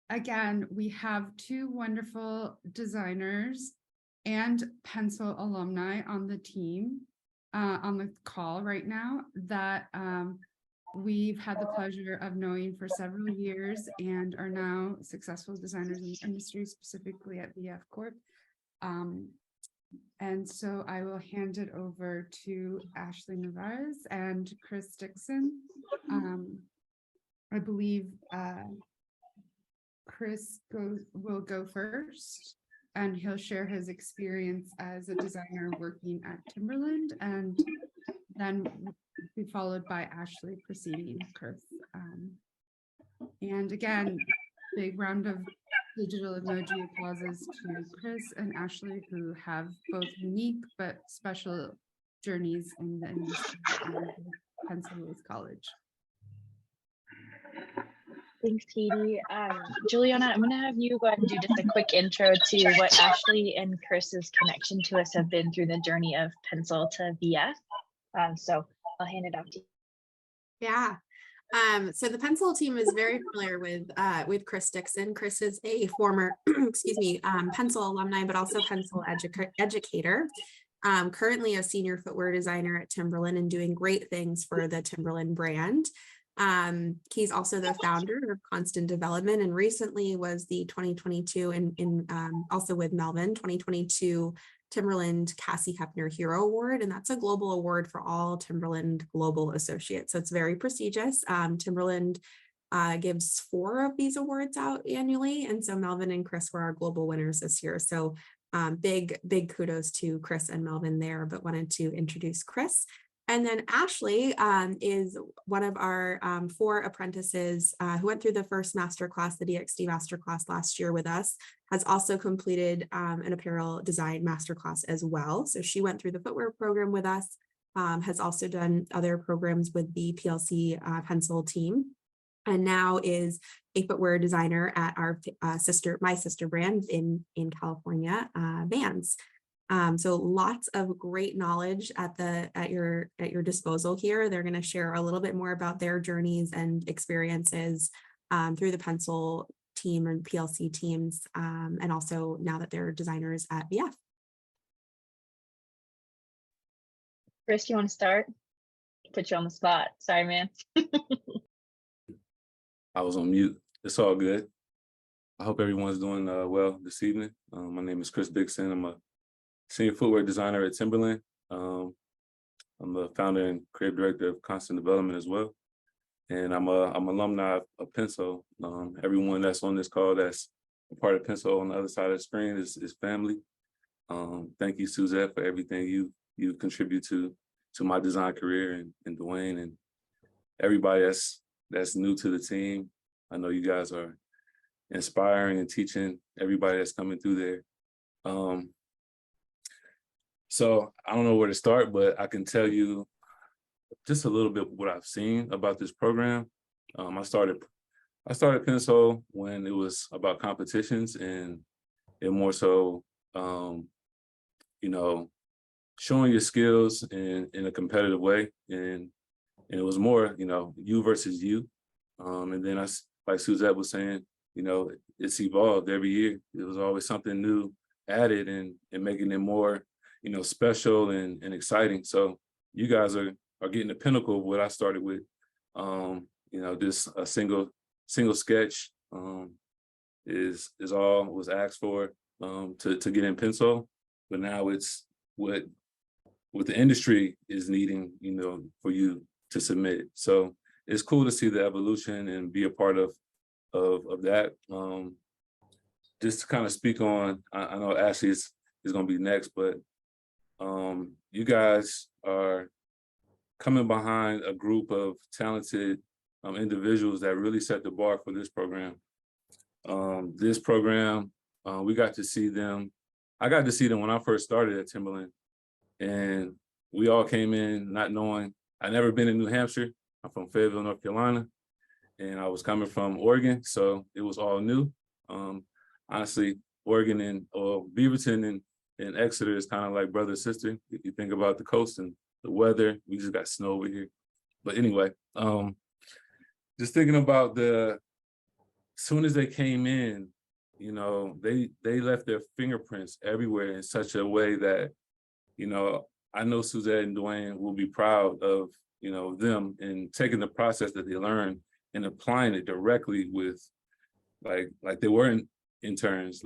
again, we have two wonderful designers and pencil alumni on the team, on the call right now that we've had the pleasure of knowing for several years and are now successful designers in the industry, specifically at VF Corp. And so I will hand it over to Ashley Navarez and Chris Dixon. I believe Chris will go first, and he'll share his experience as a designer working at Timberland, and then be followed by Ashley preceding Chris. And again, big round of digital emoji applauses to Chris and Ashley, who have both unique but special journeys in the industry and Pennsylvania College. Thanks, Katie. Juliana, I'm going to have you go ahead and do just a quick intro to what Ashley and Chris's connection to us have been through the journey of Pencil to VF. So I'll hand it off to you. Yeah. So the Pencil team is very familiar with Chris Dixon. Chris is a former, excuse me, Pencil alumni, but also Pencil educator. Currently a senior footwear designer at Timberland and doing great things for the Timberland brand. He's also the founder of Constant Development and recently was the 2022 and also with Melvin 2022 Timberland Cassie Hepner Hero Award, and that's a global award for all Timberland global associates. So it's very prestigious. Timberland gives 4 of these awards out annually, and so Melvin and Chris were our global winners this year. So big kudos to Chris and Melvin there, but wanted to introduce Chris. And then Ashley is one of our 4 apprentices who went through the first masterclass, the DXD masterclass last year with us, has also completed an apparel design masterclass as well. So she went through the footwear program with us, has also done other programs with the PLC Pencil team, and now is a footwear designer at our my sister brand in California, Vans. So lots of great knowledge at your disposal here. They're going to share a little bit more about their journeys and experiences through the Pencil team and PLC teams, and also now that they're designers at VF. Chris, you want to start? Put you on the spot. Sorry, man. I was on mute. It's all good. I hope everyone's doing well this evening. My name is Chris Dixon. I'm a senior footwear designer at Timberland. I'm the founder and creative director of Constant Development as well. And I'm alumni of Pencil. Everyone that's on this call that's a part of Pencil on the other side of the screen is family. Thank you, Suzette, for everything you contribute to my design career, and Dwayne and everybody that's new to the team. I know you guys are inspiring and teaching everybody that's coming through there. So I don't know where to start, but I can tell you just a little bit what I've seen about this program. I started Pencil when it was about competitions and more so, showing your skills in a competitive way. And it was more, you versus you. And then like Suzette was saying, it's evolved every year. There was always something new added and making it more, special and exciting. So you guys are getting the pinnacle of what I started with. This a single sketch is all was asked for to get in Pencil, but now it's what the industry is needing, for you to submit. So it's cool to see the evolution and be a part of that. Just to kind of speak on, I know Ashley is going to be next, but you guys are coming behind a group of talented individuals that really set the bar for this program. This program, we got to see them. I got to see them when I first started at Timberland, and we all came in not knowing. I'd never been in New Hampshire. I'm from Fayetteville, North Carolina, and I was coming from Oregon, so it was all new. Honestly, Oregon and Beaverton and Exeter is kind of like brother and sister. If you think about the coast and the weather, we just got snow over here. But anyway, just thinking about as soon as they came in, they left their fingerprints everywhere in such a way that, I know Suzette and Dwayne will be proud of, them and taking the process that they learned and applying it directly with like they weren't interns,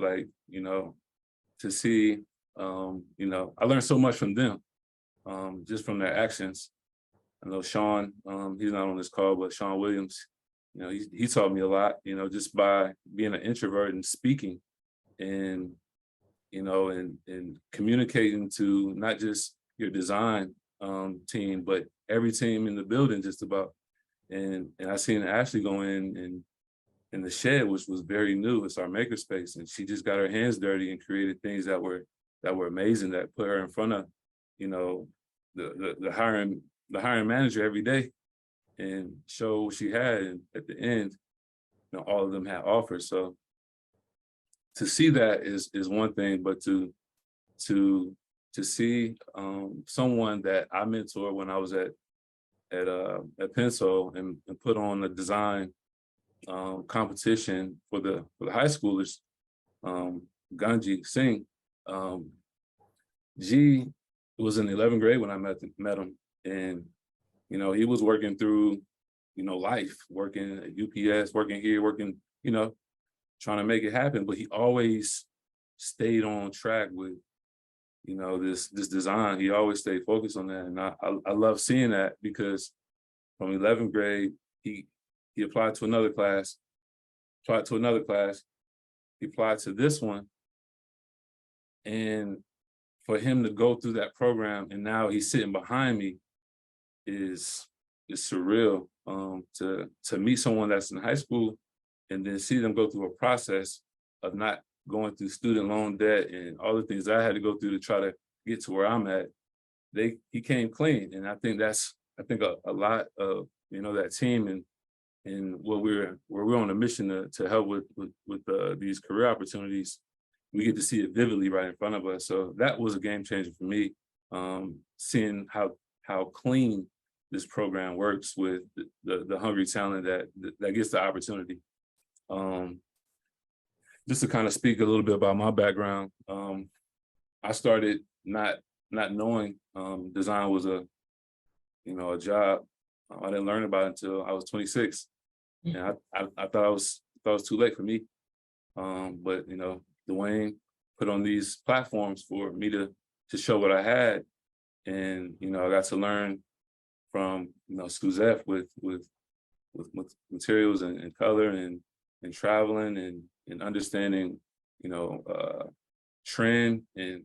to see, you know, I learned so much from them, just from their actions. I know Sean, he's not on this call, but Sean Williams, you know, he taught me a lot, you know, just by being an introvert and speaking and, you know, and communicating to not just your design team, but every team in the building just about. And I seen Ashley go in the shed, which was very new. It's our makerspace, and she just got her hands dirty and created things that were amazing, that put her in front of, you know, the hiring manager every day, and show what she had. And at the end, you know, all of them had offers. So to see that is one thing, but to see someone that I mentored when I was at Penso and put on a design competition for the high schoolers, Ganji Singh. G was in 11th grade when I met him, and you know, he was working through, you know, life, working at UPS, working here, working, you know, trying to make it happen, but he always stayed on track with, you know, this design. He always stayed focused on that, and I love seeing that, because from 11th grade he applied to another class, he applied to this one, and for him to go through that program and now he's sitting behind me is surreal. To meet someone that's in high school and then see them go through a process of not going through student loan debt and all the things I had to go through to try to get to where I'm at. He came clean, and I think a lot of, you know, that team and where we're on a mission to help with these career opportunities, we get to see it vividly right in front of us. So that was a game changer for me, seeing how clean this program works with the hungry talent that gets the opportunity. Just to kind of speak a little bit about my background, I started not knowing design was a job. I didn't learn about it until I was 26, and I thought it was too late for me. But you know, Dwayne put on these platforms for me to show what I had, and you know, I got to learn from, you know, Suzette with materials and color and traveling and understanding, you know, trend and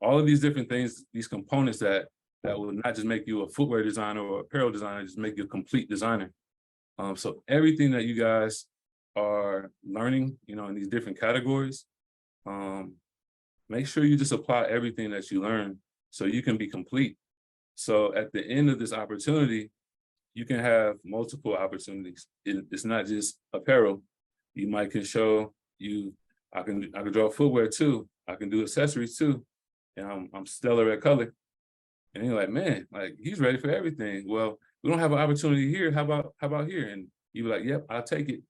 all of these different things, these components that will not just make you a footwear designer or apparel designer, just make you a complete designer. So everything that you guys are learning, you know, in these different categories, make sure you just apply everything that you learn so you can be complete. So at the end of this opportunity, you can have multiple opportunities. It's not just apparel. You might can show you, I can draw footwear too. I can do accessories too. And I'm stellar at color. And you're like, man, like he's ready for everything. Well, we don't have an opportunity here. How about here? And you're like, yep, I'll take it.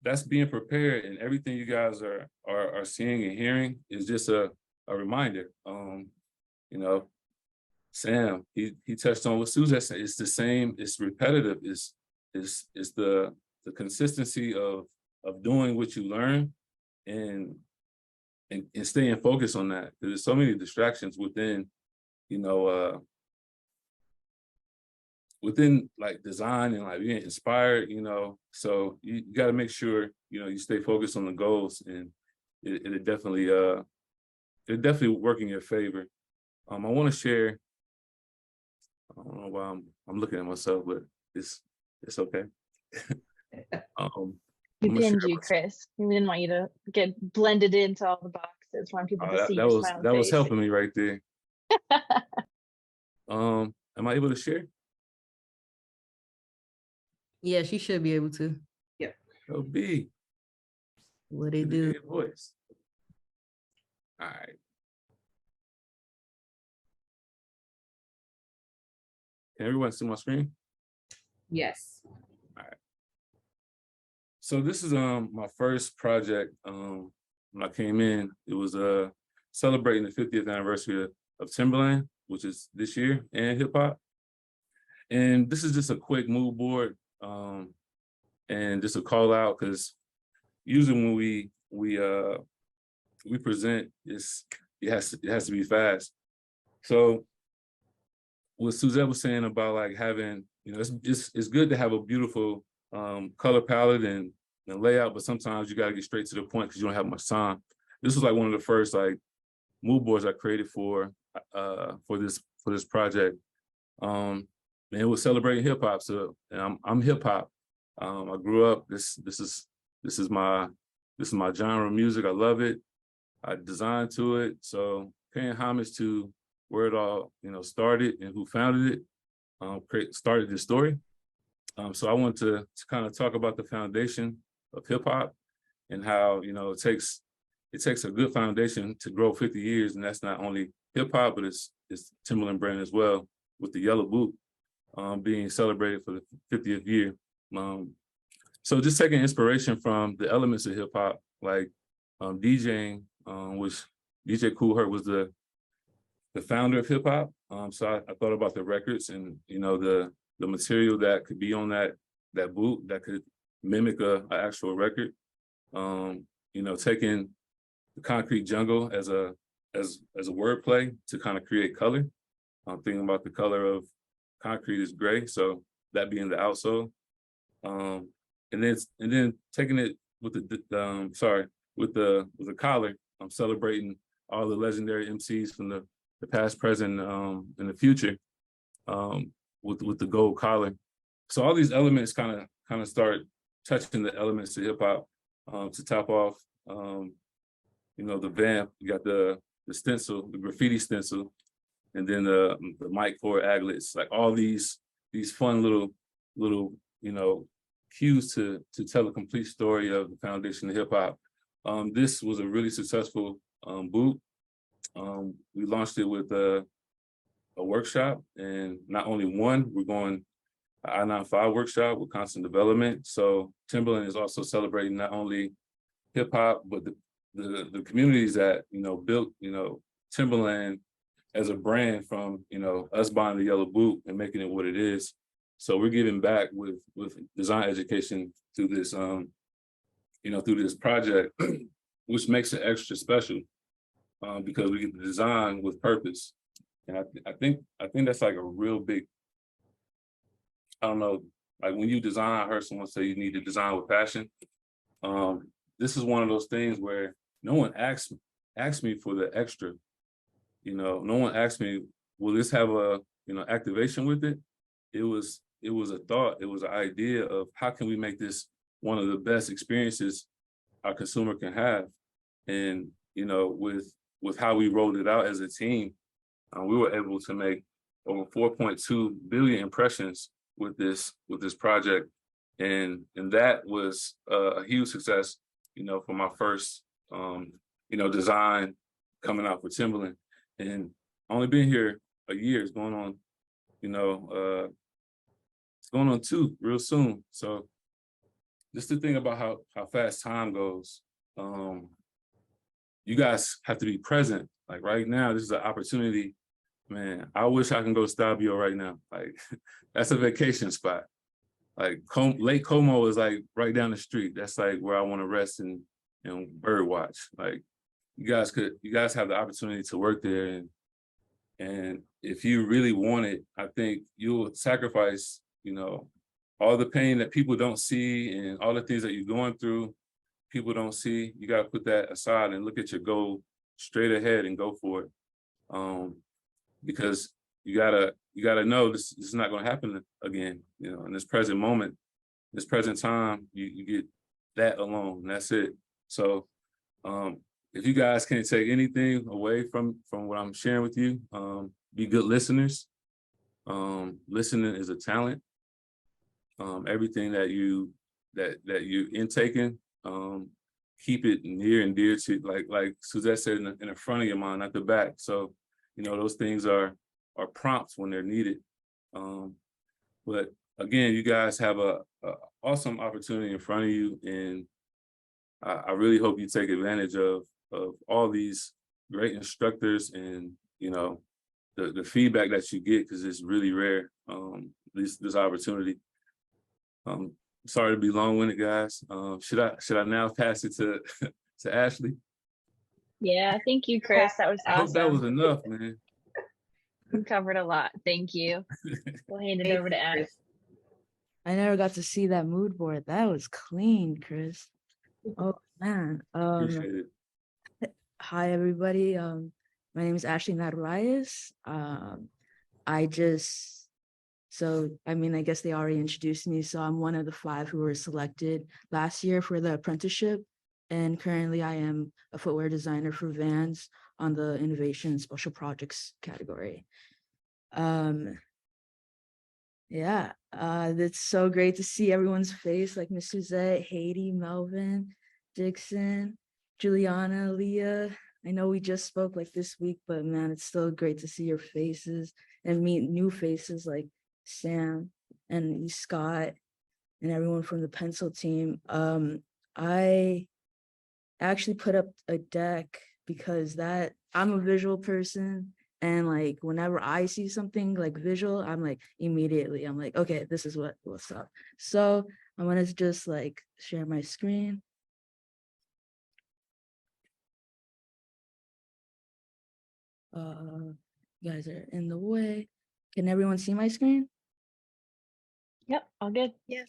That's being prepared, and everything you guys are seeing and hearing is just a reminder. You know, Sam, he touched on what Susan said. It's the same, it's repetitive, it's the consistency of doing what you learn and staying focused on that. There's so many distractions within, you know, within like design and like being inspired, you know, so you got to make sure, you know, you stay focused on the goals, and it'll definitely work in your favor. I want to share, I don't know why I'm looking at myself, but it's okay. We pinned you, Chris. We didn't want you to get blended into all the boxes. We want people to see your smiling that was face. helping me right there. Am I able to share? Yes, you should be able to. Yeah. Oh, B. What they do. Voice. All right. Can everyone see my screen? Yes. All right. So this is my first project. When I came in, it was celebrating the 50th anniversary of Timberland, which is this year, and hip hop. And this is just a quick mood board, and just a call out, because usually when we we present, it has to be fast. So what Suzette was saying about like having, it's good to have a beautiful color palette and layout, but sometimes you got to get straight to the point because you don't have much time. This was like one of the first like mood boards I created for this project. And it was celebrating hip hop. So and I'm hip hop. I grew up. This is my genre of music. I love it. I designed to it. So paying homage to where it all started and who founded it, started this story. So I want to kind of talk about the foundation of hip hop and how it takes a good foundation to grow 50 years, and that's not only hip hop, but it's Timberland brand as well, with the yellow boot being celebrated for the 50th year. So just taking inspiration from the elements of hip hop, like DJing, which DJ Kool Herc was the founder of hip hop. So I thought about the records and the material that could be on that boot that could mimic an actual record. Taking the concrete jungle as a wordplay to kind of create color. I'm thinking about the color of concrete is gray, so that being the outsole. And then taking it with the collar. I'm celebrating all the legendary MCs from the past, present, and the future with the gold collar. So all these elements kind of start touching the elements of hip hop. To top off, the vamp, you got the stencil, the graffiti stencil, and then the mic for aglets, like all these fun little cues to tell a complete story of the foundation of hip hop. This was a really successful boot. We launched it with a workshop, and not only one, we're going I-95 workshop with constant development. So Timberland is also celebrating not only hip hop, but the communities that built Timberland as a brand from us buying the yellow boot and making it what it is. So we're giving back with design education through this through this project, which makes it extra special because we get to design with purpose. And I think that's like a real big, I don't know, like when you design, I heard someone say you need to design with passion. This is one of those things where no one asked me for the extra. No one asked me, will this have a activation with it? It was a thought, it was an idea of how can we make this one of the best experiences our consumer can have. And with how we rolled it out as a team, we were able to make over 4.2 billion impressions with this project, and that was a huge success. For my first design coming out for Timberland, and only been here a year. It's going on, it's going on 2 real soon. So just to think about how fast time goes. You guys have to be present. Like right now, this is an opportunity. Man, I wish I can go to Stabio right now. Like that's a vacation spot. Like Lake Como is like right down the street. That's like where I want to rest and bird watch. Like you guys have the opportunity to work there, and if you really want it, I think you'll sacrifice, all the pain that people don't see and all the things that you're going through, people don't see. You got to put that aside and look at your goal straight ahead and go for it. Because you gotta know this is not going to happen again. In this present moment, this present time, you get that alone, and that's it. So if you guys can't take anything away from what I'm sharing with you, be good listeners. Listening is a talent. Everything that you intaking, keep it near and dear to, like Suzette said, in the front of your mind, not the back. So those things are prompts when they're needed. But again, you guys have a awesome opportunity in front of you, and I really hope you take advantage of all these great instructors and the feedback that you get, because it's really rare, this opportunity. Sorry to be long-winded, guys. Should I now pass it to Ashley? Yeah, thank you, Chris. That was I hope that was awesome. enough, man. You covered a lot. Thank you. We'll hand it Thank over to you, F. Chris. I never got to see that mood board. That was clean, Chris. Oh man. Appreciate it. Hi everybody. My name is Ashley Narvaez. I just I guess they already introduced me. So I'm one of the 5 who were selected last year for the apprenticeship. And currently I am a footwear designer for Vans on the innovation and special projects category. Yeah, it's so great to see everyone's face, like Miss Suzette, Haiti, Melvin, Dixon, Juliana, Leah. I know we just spoke like this week, but man, it's still great to see your faces and meet new faces like Sam and Scott and everyone from the pencil team. I actually put up a deck because I'm a visual person, and like whenever I see something like visual, I'm like I'm like, okay, this is what's up. So I'm gonna just like share my screen. You guys are in the way. Can everyone see my screen? Yep, all good. Yes.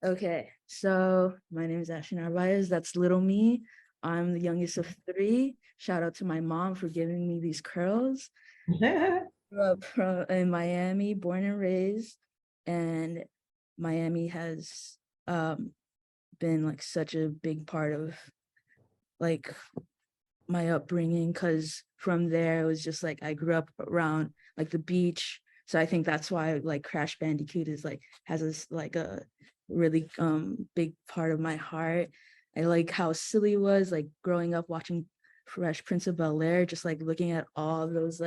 Okay, so my name is Ashley Narvaez. That's little me. I'm the youngest of 3. Shout out to my mom for giving me these curls. Grew up in Miami, born and raised, and Miami has been like such a big part of like my upbringing, because from there it was just like I grew up around like the beach. So I think that's why like Crash Bandicoot is like has this like a really big part of my heart. I like how silly it was like growing up watching Fresh Prince of Bel-Air, just like looking at all those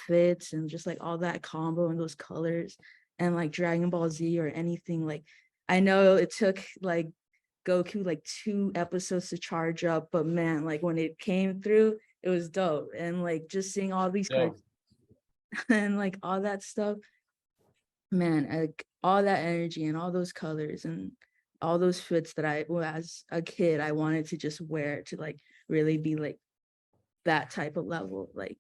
fits and just like all that combo and those colors, and like Dragon Ball Z or anything. Like I know it took like Goku like 2 episodes to charge up, but man, like when it came through, it was dope. And like just seeing all these cards and like all that stuff, man, like all that energy and all those colors and all those fits that as a kid I wanted to just wear to like really be like that type of level. Like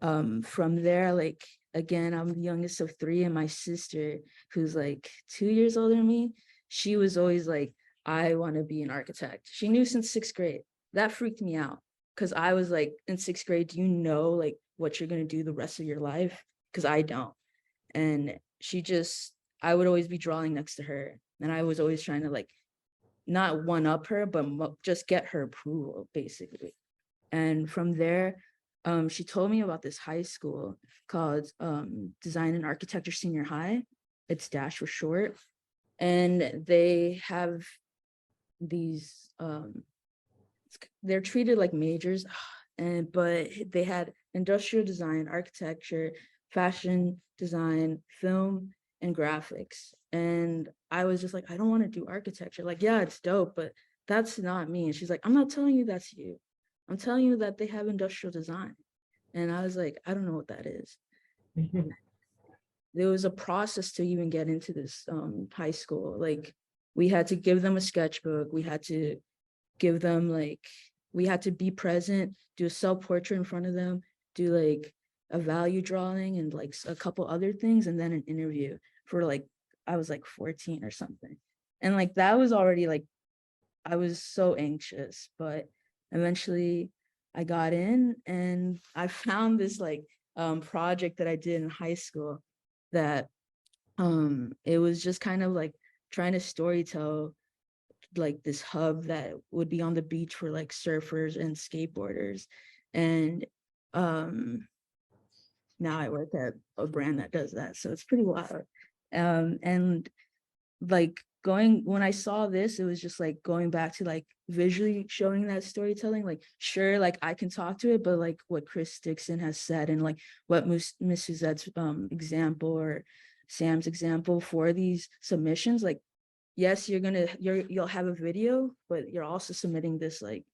from there, like again, I'm the youngest of 3, and my sister, who's like 2 years older than me, she was always like, I want to be an architect. She knew since 6th grade. That freaked me out, because I was like, in 6th grade, do you know like what you're going to do the rest of your life? Because I don't. And I would always be drawing next to her, and I was always trying to like not one up her, but just get her approval basically. And from there, she told me about this high school called Design and Architecture Senior High. It's DASH for short. And they have these, they're treated like majors, but they had industrial design, architecture, fashion design, film, and graphics. And I was just like, I don't want to do architecture. Like, yeah, it's dope, but that's not me. And she's like, I'm not telling you that's you. I'm telling you that they have industrial design. And I was like, I don't know what that is. There was a process to even get into this high school. Like we had to give them a sketchbook. We had to give them we had to be present, do a self-portrait in front of them, do like a value drawing and like a couple other things, and then an interview for like, I was like 14 or something. And like, that was already like, I was so anxious, but eventually I got in, and I found this like project that I did in high school that it was just kind of like trying to storytell like this hub that would be on the beach for like surfers and skateboarders. And now I work at a brand that does that, so it's pretty wild. And like when I saw this, it was just like going back to like visually showing that storytelling. Like sure, like I can talk to it, but like what Chris Dixon has said and like what Miss Suzette's example or Sam's example for these submissions, like yes, you'll have a video, but you're also submitting this like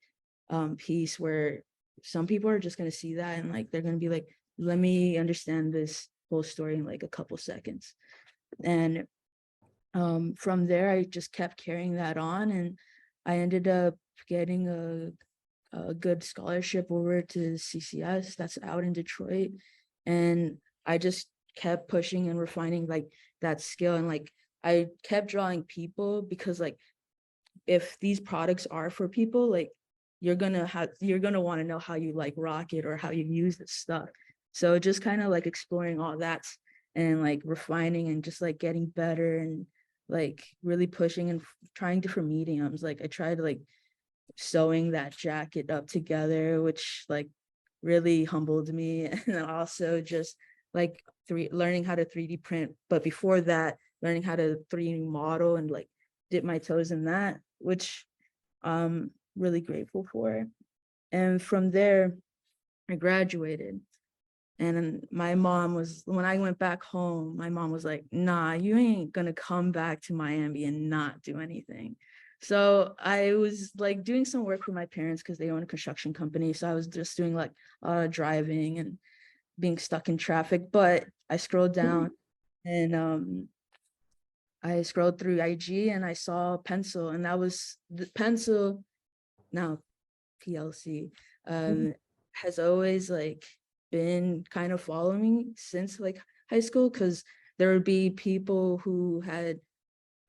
piece where some people are just going to see that and like they're going to be like, let me understand this whole story in like a couple seconds. And from there I just kept carrying that on, and I ended up getting a good scholarship over to CCS that's out in Detroit. And I just kept pushing and refining like that skill. And like, I kept drawing people because like, if these products are for people, like you're gonna want to know how you like rock it or how you use this stuff. So just kind of like exploring all that and like refining and just like getting better and like really pushing and trying different mediums. Like I tried like sewing that jacket up together, which like really humbled me. And also just like learning how to 3D print. But before that, learning how to 3D model and like dip my toes in that, which I'm really grateful for. And from there, I graduated. And my mom was, when I went back home, my mom was like, nah, you ain't gonna come back to Miami and not do anything. So I was like doing some work for my parents because they own a construction company. So I was just doing like driving and being stuck in traffic. But I scrolled down and I scrolled through IG and I saw Pencil, and that was the Pencil, now PLC, has always like been kind of following me since like high school, because there would be people who had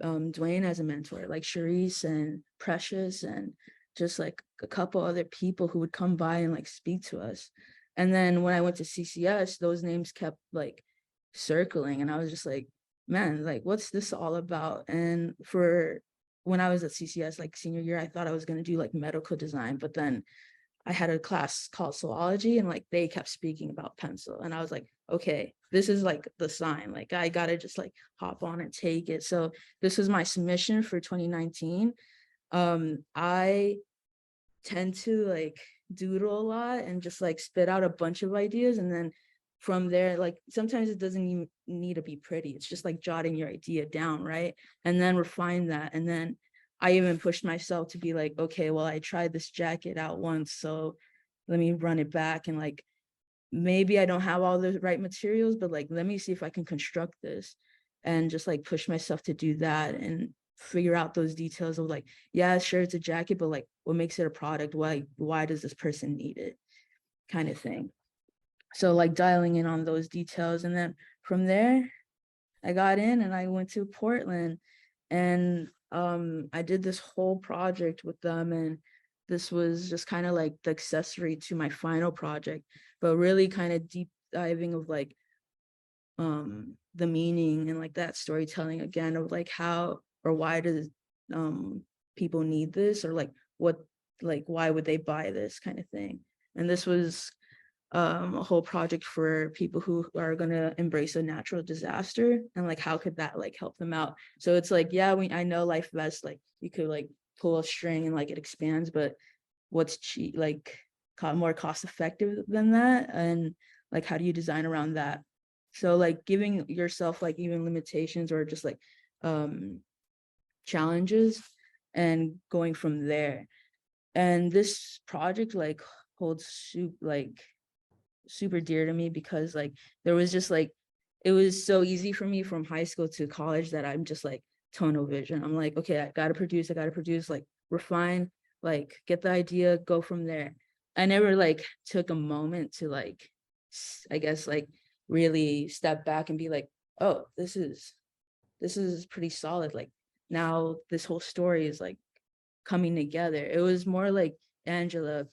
Dwayne as a mentor, like Charisse and Precious, and just like a couple other people who would come by and like speak to us. And then when I went to CCS, those names kept like circling, and I was just like, man, like what's this all about? And for when I was at CCS, like senior year, I thought I was going to do like medical design, but then I had a class called zoology, and like they kept speaking about Pencil, and I was like, okay, this is like the sign, like I gotta just like hop on and take it. So this was my submission for 2019. I tend to like doodle a lot and just like spit out a bunch of ideas, and then from there, like sometimes it doesn't even need to be pretty, it's just like jotting your idea down, right? And then refine that. And then I even pushed myself to be like, okay, well, I tried this jacket out once, so let me run it back. And like, maybe I don't have all the right materials, but like, let me see if I can construct this, and just like push myself to do that and figure out those details of like, yeah, sure, it's a jacket, but like, what makes it a product? Why does this person need it? Kind of thing. So like dialing in on those details. And then from there, I got in and I went to Portland, and I did this whole project with them, and this was just kind of like the accessory to my final project, but really kind of deep diving of like the meaning and like that storytelling again of like how or why does people need this, or like what, like why would they buy this kind of thing. And this was a whole project for people who are going to embrace a natural disaster, and like how could that like help them out. So it's like, yeah, I know life vests, like you could like pull a string and like it expands, but what's cheap, like more cost effective than that, and like how do you design around that? So like giving yourself like even limitations or just like challenges and going from there. And this project like holds super dear to me because like there was just like, it was so easy for me from high school to college that I'm just like tunnel vision. I'm like, okay, I gotta produce, like refine, like get the idea, go from there. I never like took a moment to like, I guess like really step back and be like, oh, this is pretty solid. Like now this whole story is like coming together. It was more like Angela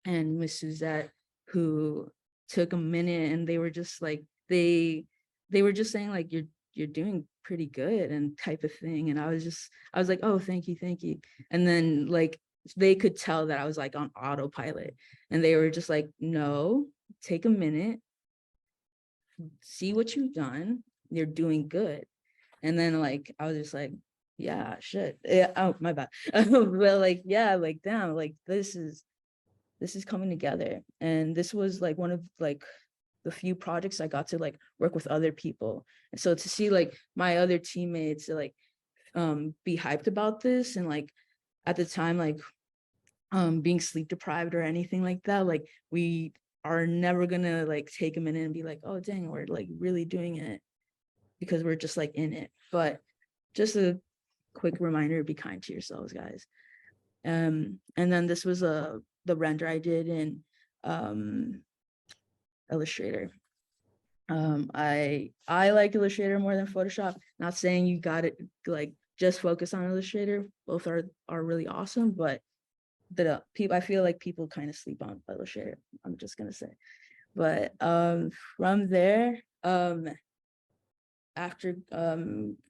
and Miss Suzette who took a minute, and they were just like, they were just saying like, you're doing pretty good and type of thing. And I was like, oh, thank you. And then like they could tell that I was like on autopilot, and they were just like, no, take a minute, see what you've done, you're doing good. And then like I was just like, yeah, shit, yeah, oh my bad. But like, yeah, like damn, like this is coming together. And this was like one of like the few projects I got to like work with other people. And so to see like my other teammates like be hyped about this, and like at the time like being sleep deprived or anything like that, like we are never gonna like take a minute and be like, oh dang, we're like really doing it, because we're just like in it. But just a quick reminder, be kind to yourselves, guys. And then this was the render I did in Illustrator. I like Illustrator more than Photoshop. Not saying you got it like just focus on Illustrator. Both are really awesome, but the people, I feel like people kind of sleep on Illustrator. I'm just gonna say. But from there, after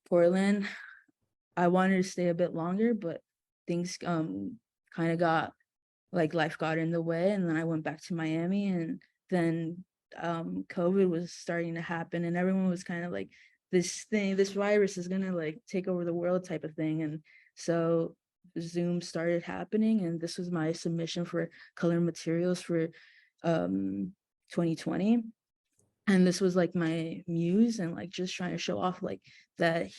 Portland, I wanted to stay a bit longer, but things kind of got like life got in the way, and then I went back to Miami, and then COVID was starting to happen, and everyone was kind of like, this virus is gonna like take over the world type of thing. And so Zoom started happening, and this was my submission for color materials for 2020. And this was like my muse, and like just trying to show off like that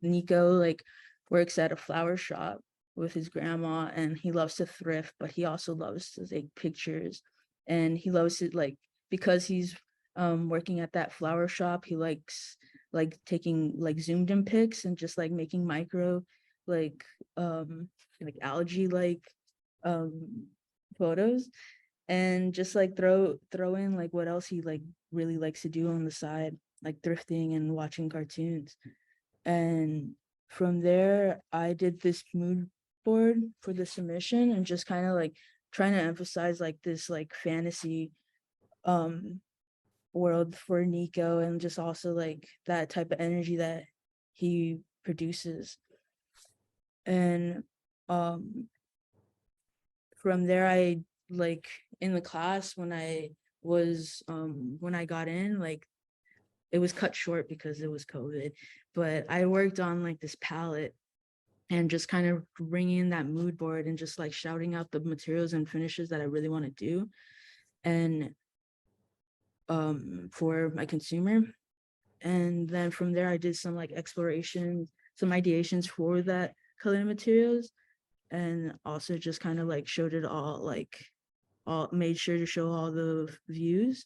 Nico like works at a flower shop with his grandma, and he loves to thrift, but he also loves to take pictures. And he loves it like, because he's working at that flower shop, he likes like taking like zoomed in pics and just like making micro like algae like photos, and just like throw in like what else he like really likes to do on the side, like thrifting and watching cartoons. And from there, I did this mood board for the submission, and just kind of like trying to emphasize like this like fantasy world for Nico, and just also like that type of energy that he produces. And from there, I like in the class when I got in, like it was cut short because it was COVID, but I worked on like this palette and just kind of bringing that mood board and just like shouting out the materials and finishes that I really want to do. And for my consumer. And then from there, I did some like exploration, some ideations for that color materials, and also just kind of like showed it all, like made sure to show all the views.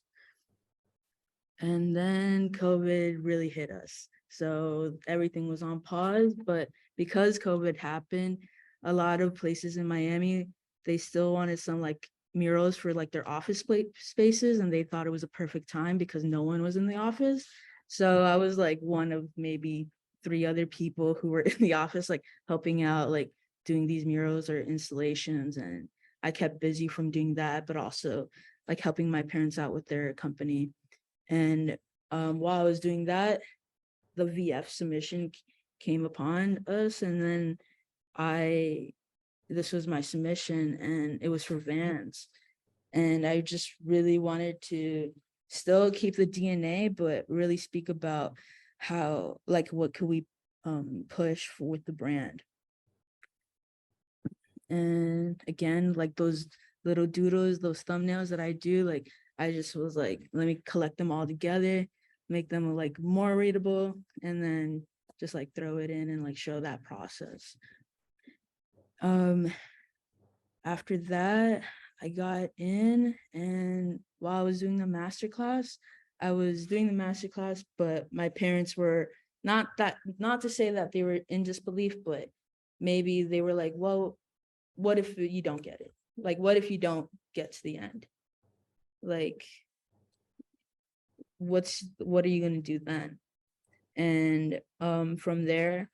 And then COVID really hit us. So everything was on pause, but because COVID happened, a lot of places in Miami, they still wanted some like murals for like their office spaces, and they thought it was a perfect time because no one was in the office. So I was like one of maybe 3 other people who were in the office, like helping out, like doing these murals or installations. And I kept busy from doing that, but also like helping my parents out with their company. And while I was doing that, the VF submission came upon us, and then this was my submission, and it was for Vans. And I just really wanted to still keep the DNA, but really speak about how, like, what could we push with the brand. And again, like those little doodles, those thumbnails that I do, like, I just was like, let me collect them all together, make them like more readable, and then just like throw it in and like show that process. After that, I got in, and while I was doing the masterclass, but my parents were not to say that they were in disbelief, but maybe they were like, well, what if you don't get it? Like, what if you don't get to the end? Like, what are you going to do then? And from there,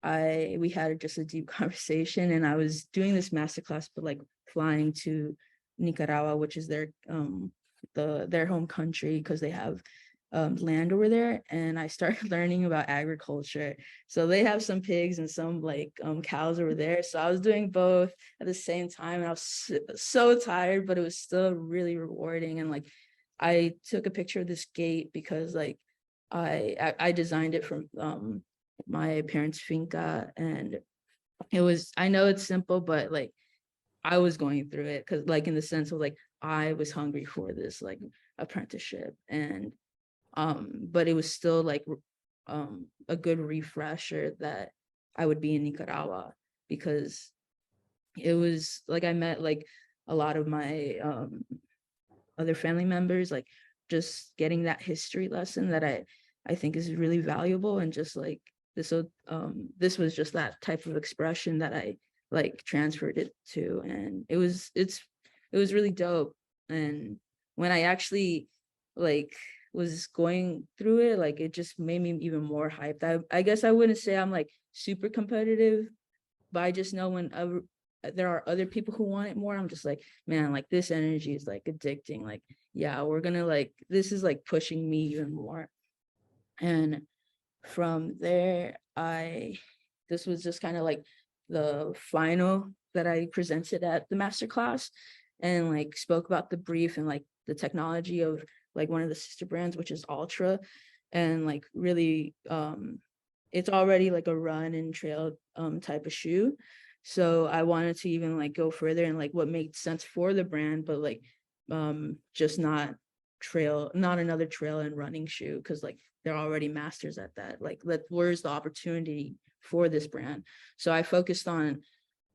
we had just a deep conversation, and I was doing this masterclass, but like flying to Nicaragua, which is their home country, because they have land over there. And I started learning about agriculture. So they have some pigs and some like cows over there. So I was doing both at the same time, and I was so tired, but it was still really rewarding. And like I took a picture of this gate because like I designed it from my parents' finca, and it was, I know it's simple, but like I was going through it because like in the sense of like I was hungry for this like apprenticeship, and but it was still like a good refresher that I would be in Nicaragua, because it was like I met like a lot of my other family members, like just getting that history lesson that I think is really valuable. And just like this was just that type of expression that I like transferred it to, and it was really dope. And when I actually like was going through it, like it just made me even more hyped. I guess I wouldn't say I'm like super competitive, but I just know when there are other people who want it more, I'm just like, man, like this energy is like addicting. Like, yeah, we're gonna like, this is like pushing me even more. And from there, this was just kind of like the final that I presented at the masterclass, and like spoke about the brief and like the technology of like one of the sister brands, which is Ultra, and like really it's already like a run and trail type of shoe. So I wanted to even like go further and like what made sense for the brand, but like just not another trail and running shoe, because like they're already masters at that. Like, where's the opportunity for this brand? So I focused on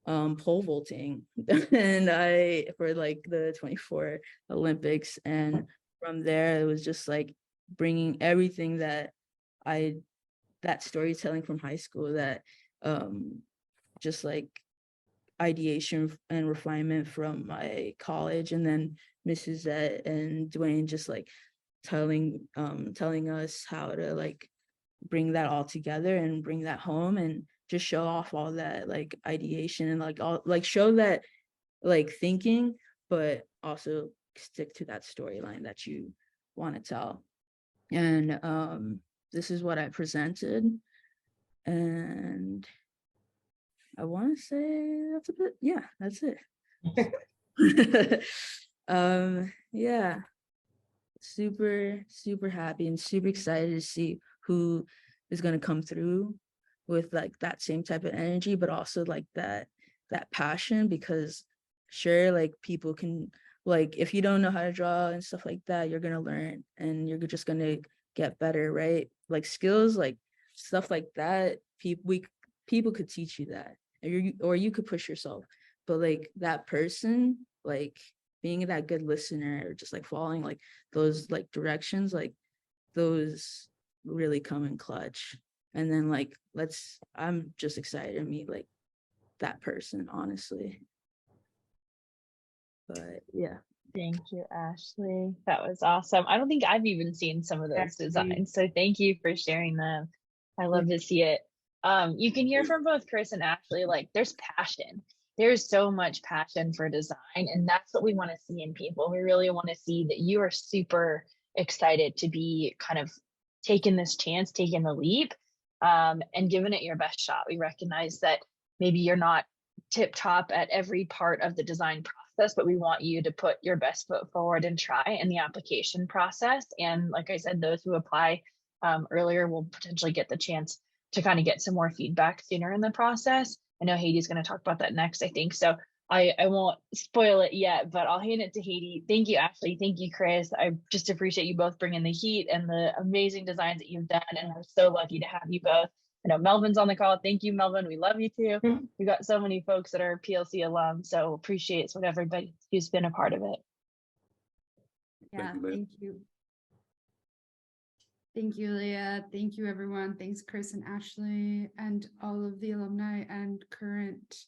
pole vaulting and for like the 24 Olympics, and from there it was just like bringing everything that storytelling from high school, that just like ideation and refinement from my college, and then Mrs. Zett and Dwayne just like telling us how to like bring that all together and bring that home, and just show off all that like ideation and like all like show that like thinking, but also stick to that storyline that you want to tell. And this is what I presented, and I want to say that's a bit, yeah, that's it. Yeah, super happy and super excited to see who is going to come through with like that same type of energy, but also like that passion, because sure, like people can, like if you don't know how to draw and stuff like that, you're going to learn and you're just going to get better, right? Like skills, like stuff like that, people could teach you that, or you could push yourself, but like that person, like being that good listener, or just like following like those like directions, like those really come in clutch. And then like I'm just excited to meet like that person, honestly. But yeah. Thank you, Ashley. That was awesome. I don't think I've even seen some of those designs, so thank you for sharing them. I love to see it. You can hear from both Chris and Ashley, like there's passion. There's so much passion for design, and that's what we want to see in people. We really want to see that you are super excited to be kind of taking this chance, taking the leap, and giving it your best shot. We recognize that maybe you're not tip top at every part of the design process, but we want you to put your best foot forward and try in the application process. And like I said, those who apply earlier will potentially get the chance to kind of get some more feedback sooner in the process. I know Heidi's going to talk about that next, I think. So I won't spoil it yet, but I'll hand it to Heidi. Thank you, Ashley. Thank you, Chris. I just appreciate you both bringing the heat and the amazing designs that you've done. And we're so lucky to have you both. I know Melvin's on the call. Thank you, Melvin. We love you too. We've got so many folks that are PLC alum, so appreciate what everybody who's been a part of it. Yeah, thank you. Thank you, Leah. Thank you, everyone. Thanks, Chris and Ashley, and all of the alumni and current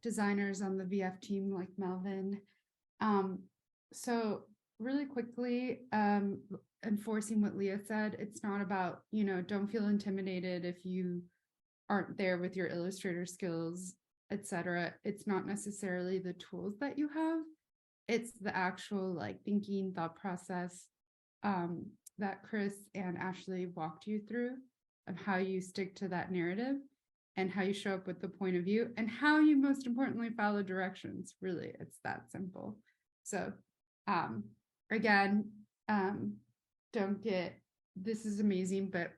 designers on the VF team like Melvin. So really quickly, enforcing what Leah said, it's not about, don't feel intimidated if you aren't there with your Illustrator skills, etc. It's not necessarily the tools that you have. It's the actual like thinking, thought process that Chris and Ashley walked you through, of how you stick to that narrative and how you show up with the point of view and how you most importantly follow directions. Really, it's that simple. So again, this is amazing, but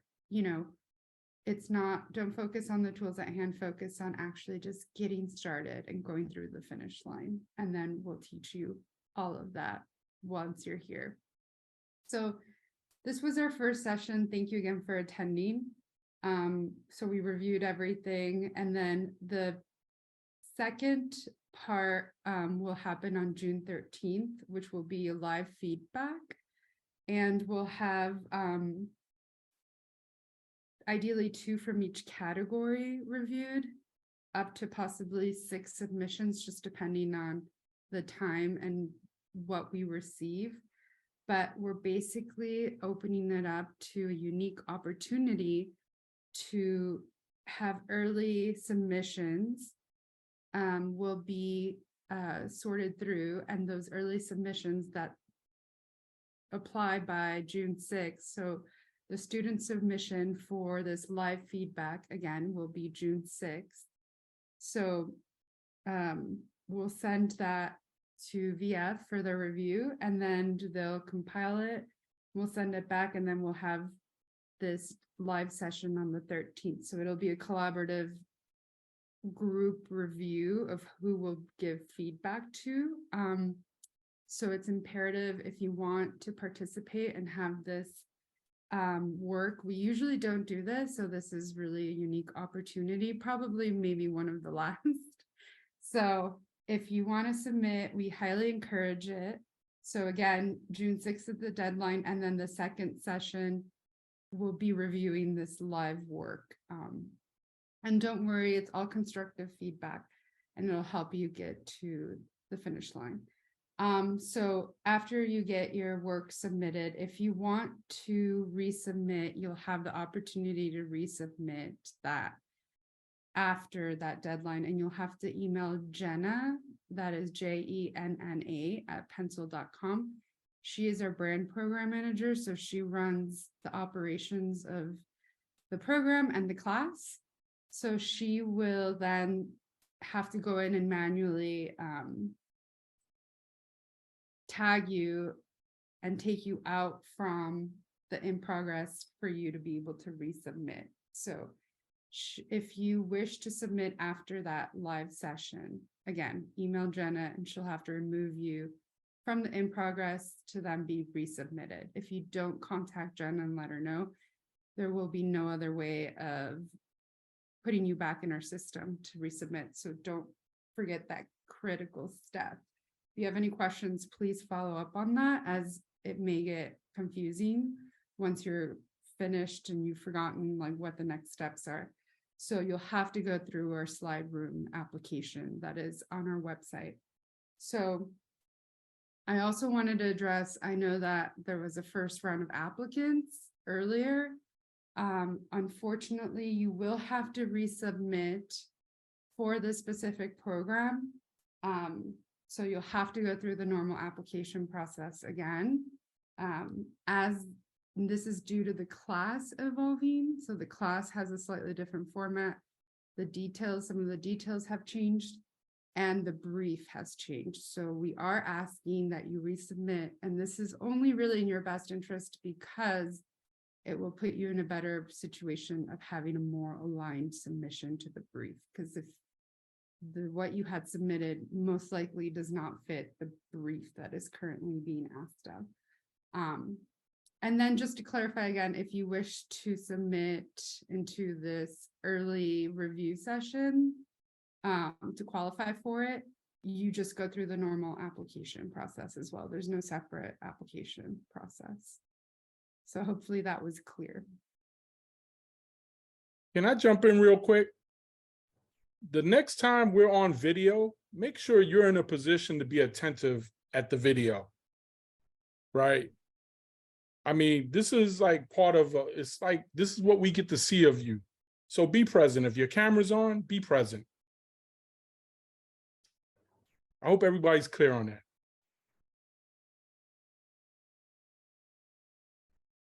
it's not, don't focus on the tools at hand, focus on actually just getting started and going through the finish line. And then we'll teach you all of that once you're here. So this was our first session. Thank you again for attending. So we reviewed everything, and then the second part will happen on June 13th, which will be live feedback. And we'll have ideally 2 from each category reviewed. up to possibly 6 submissions, just depending on the time and what we receive. But we're basically opening it up to a unique opportunity to have early submissions will be sorted through, and those early submissions that apply by June 6th. So the student submission for this live feedback, again, will be June 6th. So we'll send that to VF for their review, and then they'll compile it. We'll send it back, and then we'll have this live session on the 13th. So it'll be a collaborative group review of who will give feedback to. So it's imperative if you want to participate and have this work. We usually don't do this, so this is really a unique opportunity, probably maybe one of the last. So if you want to submit, we highly encourage it. So again, June 6th is the deadline, and then the second session will be reviewing this live work. And don't worry, it's all constructive feedback, and it'll help you get to the finish line. So after you get your work submitted, if you want to resubmit, you'll have the opportunity to resubmit that after that deadline, and you'll have to email Jenna, that is JENNA @pencil.com. She is our brand program manager, so she runs the operations of the program and the class. So she will then have to go in and manually tag you and take you out from the in progress for you to be able to resubmit. So if you wish to submit after that live session, again, email Jenna and she'll have to remove you from the in progress to then be resubmitted. If you don't contact Jenna and let her know, there will be no other way of putting you back in our system to resubmit. So don't forget that critical step. If you have any questions, please follow up on that, as it may get confusing once you're finished and you've forgotten like what the next steps are. So you'll have to go through our slide room application that is on our website. So I also wanted to address, I know that there was a first round of applicants earlier. Unfortunately, you will have to resubmit for this specific program. So you'll have to go through the normal application process again, as this is due to the class evolving. So the class has a slightly different format. The details, some of the details have changed, and the brief has changed. So we are asking that you resubmit, and this is only really in your best interest because it will put you in a better situation of having a more aligned submission to the brief. Because if what you had submitted most likely does not fit the brief that is currently being asked of. And then just to clarify again, if you wish to submit into this early review session to qualify for it, you just go through the normal application process as well. There's no separate application process. So hopefully that was clear. Can I jump in real quick? The next time we're on video, make sure you're in a position to be attentive at the video, right? I mean, this is like part of, it's like, this is what we get to see of you. So be present. If your camera's on, be present. I hope everybody's clear on that.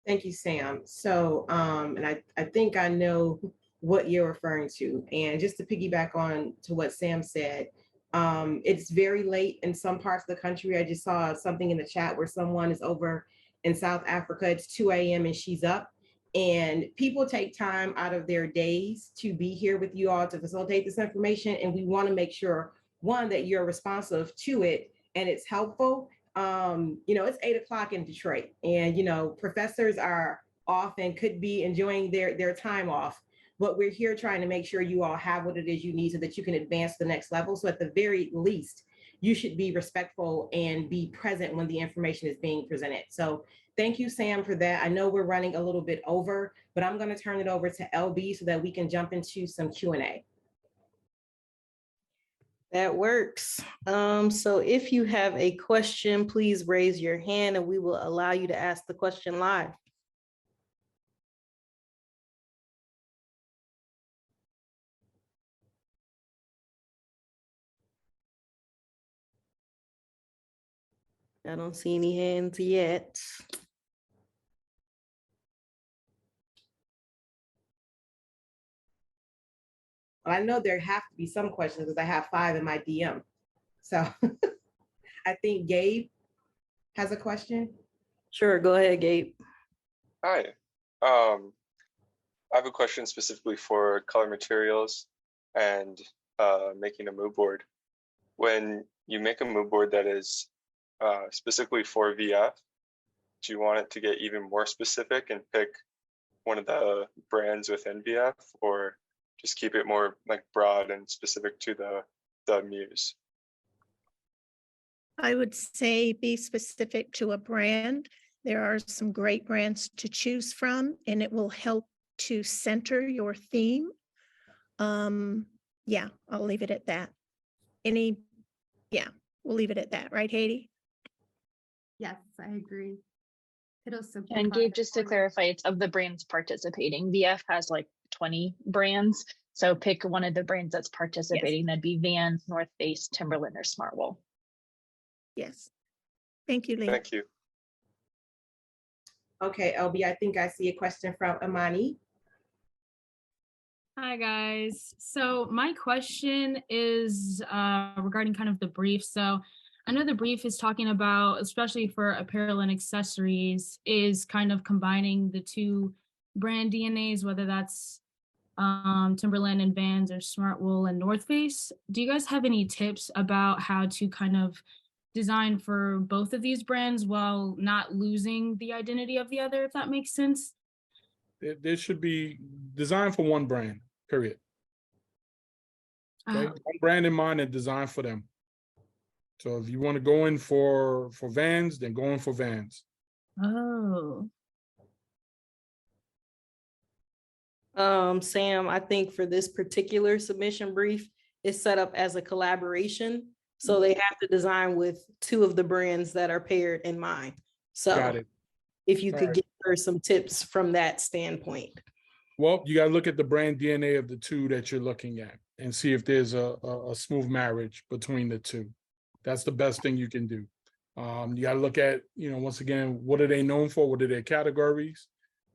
Thank you, Sam. So, and I think I know what you're referring to. And just to piggyback on to what Sam said, it's very late in some parts of the country. I just saw something in the chat where someone is over in South Africa. It's 2 a.m. and she's up. And people take time out of their days to be here with you all to facilitate this information. And we want to make sure, one, that you're responsive to it and it's helpful. It's 8 o'clock in Detroit, and professors are off and could be enjoying their time off, but we're here trying to make sure you all have what it is you need so that you can advance to the next level. So at the very least, you should be respectful and be present when the information is being presented. So thank you, Sam, for that. I know we're running a little bit over, but I'm going to turn it over to LB so that we can jump into some Q&A. That works. So if you have a question, please raise your hand and we will allow you to ask the question live. I don't see any hands yet. I know there have to be some questions because I have 5 in my DM. So I think Gabe has a question. Sure, go ahead, Gabe. Hi. I have a question specifically for color materials and making a mood board. When you make a mood board that is specifically for VF, do you want it to get even more specific and pick one of the brands within VF, or just keep it more like broad and specific to the muse? I would say be specific to a brand. There are some great brands to choose from, and it will help to center your theme. Yeah, I'll leave it at that. We'll leave it at that, right, Haiti? Yes, I agree. It'll simplify. And Gabe, it just to for you. clarify, it's of the brands participating. VF has like 20 brands. So pick one of the brands that's participating. That'd be Vans, North Face, Timberland, or Smartwool. Yes. Thank you, Lee. Thank you. Okay, LB, I think I see a question from Amani. Hi guys. So my question is regarding kind of the brief. So I know the brief is talking about, especially for apparel and accessories, is kind of combining the two brand DNAs, whether that's Timberland and Vans or Smartwool and North Face. Do you guys have any tips about how to kind of design for both of these brands while not losing the identity of the other, if that makes sense? There should be design for one brand, period. Okay, one brand in mind and design for them. So if you want to go in for Vans, then go in for Vans. Oh. Sam, I think for this particular submission brief, it's set up as a collaboration. So they have to design with 2 of the brands that are paired in mind. So Got it. if you All could right. give her some tips from that standpoint. Well, you got to look at the brand DNA of the 2 that you're looking at and see if there's a smooth marriage between the 2. That's the best thing you can do. You got to look at, once again, what are they known for? What are their categories?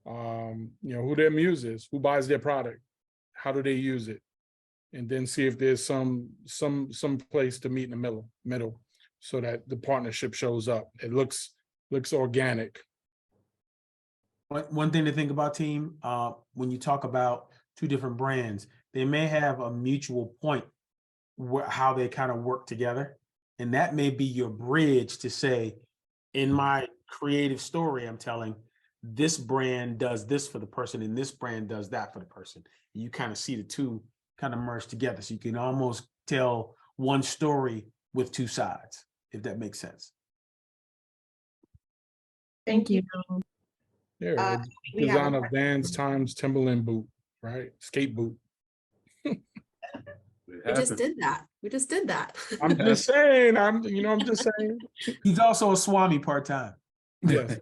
Who their muse is, who buys their product, how do they use it? And then see if there's some place to meet in the middle so that the partnership shows up. It looks organic. One thing to think about, team, when you talk about 2 different brands, they may have a mutual point how they kind of work together. And that may be your bridge to say, in my creative story, I'm telling, this brand does this for the person and this brand does that for the person. You kind of see the 2 kind of merge together. So you can almost tell one story with 2 sides, if that makes sense. Thank you. Yeah, design of Vans times Timberland boot, right? Skate boot. We just did that. I'm just saying, I'm just saying. He's also a Swami part-time. Yes.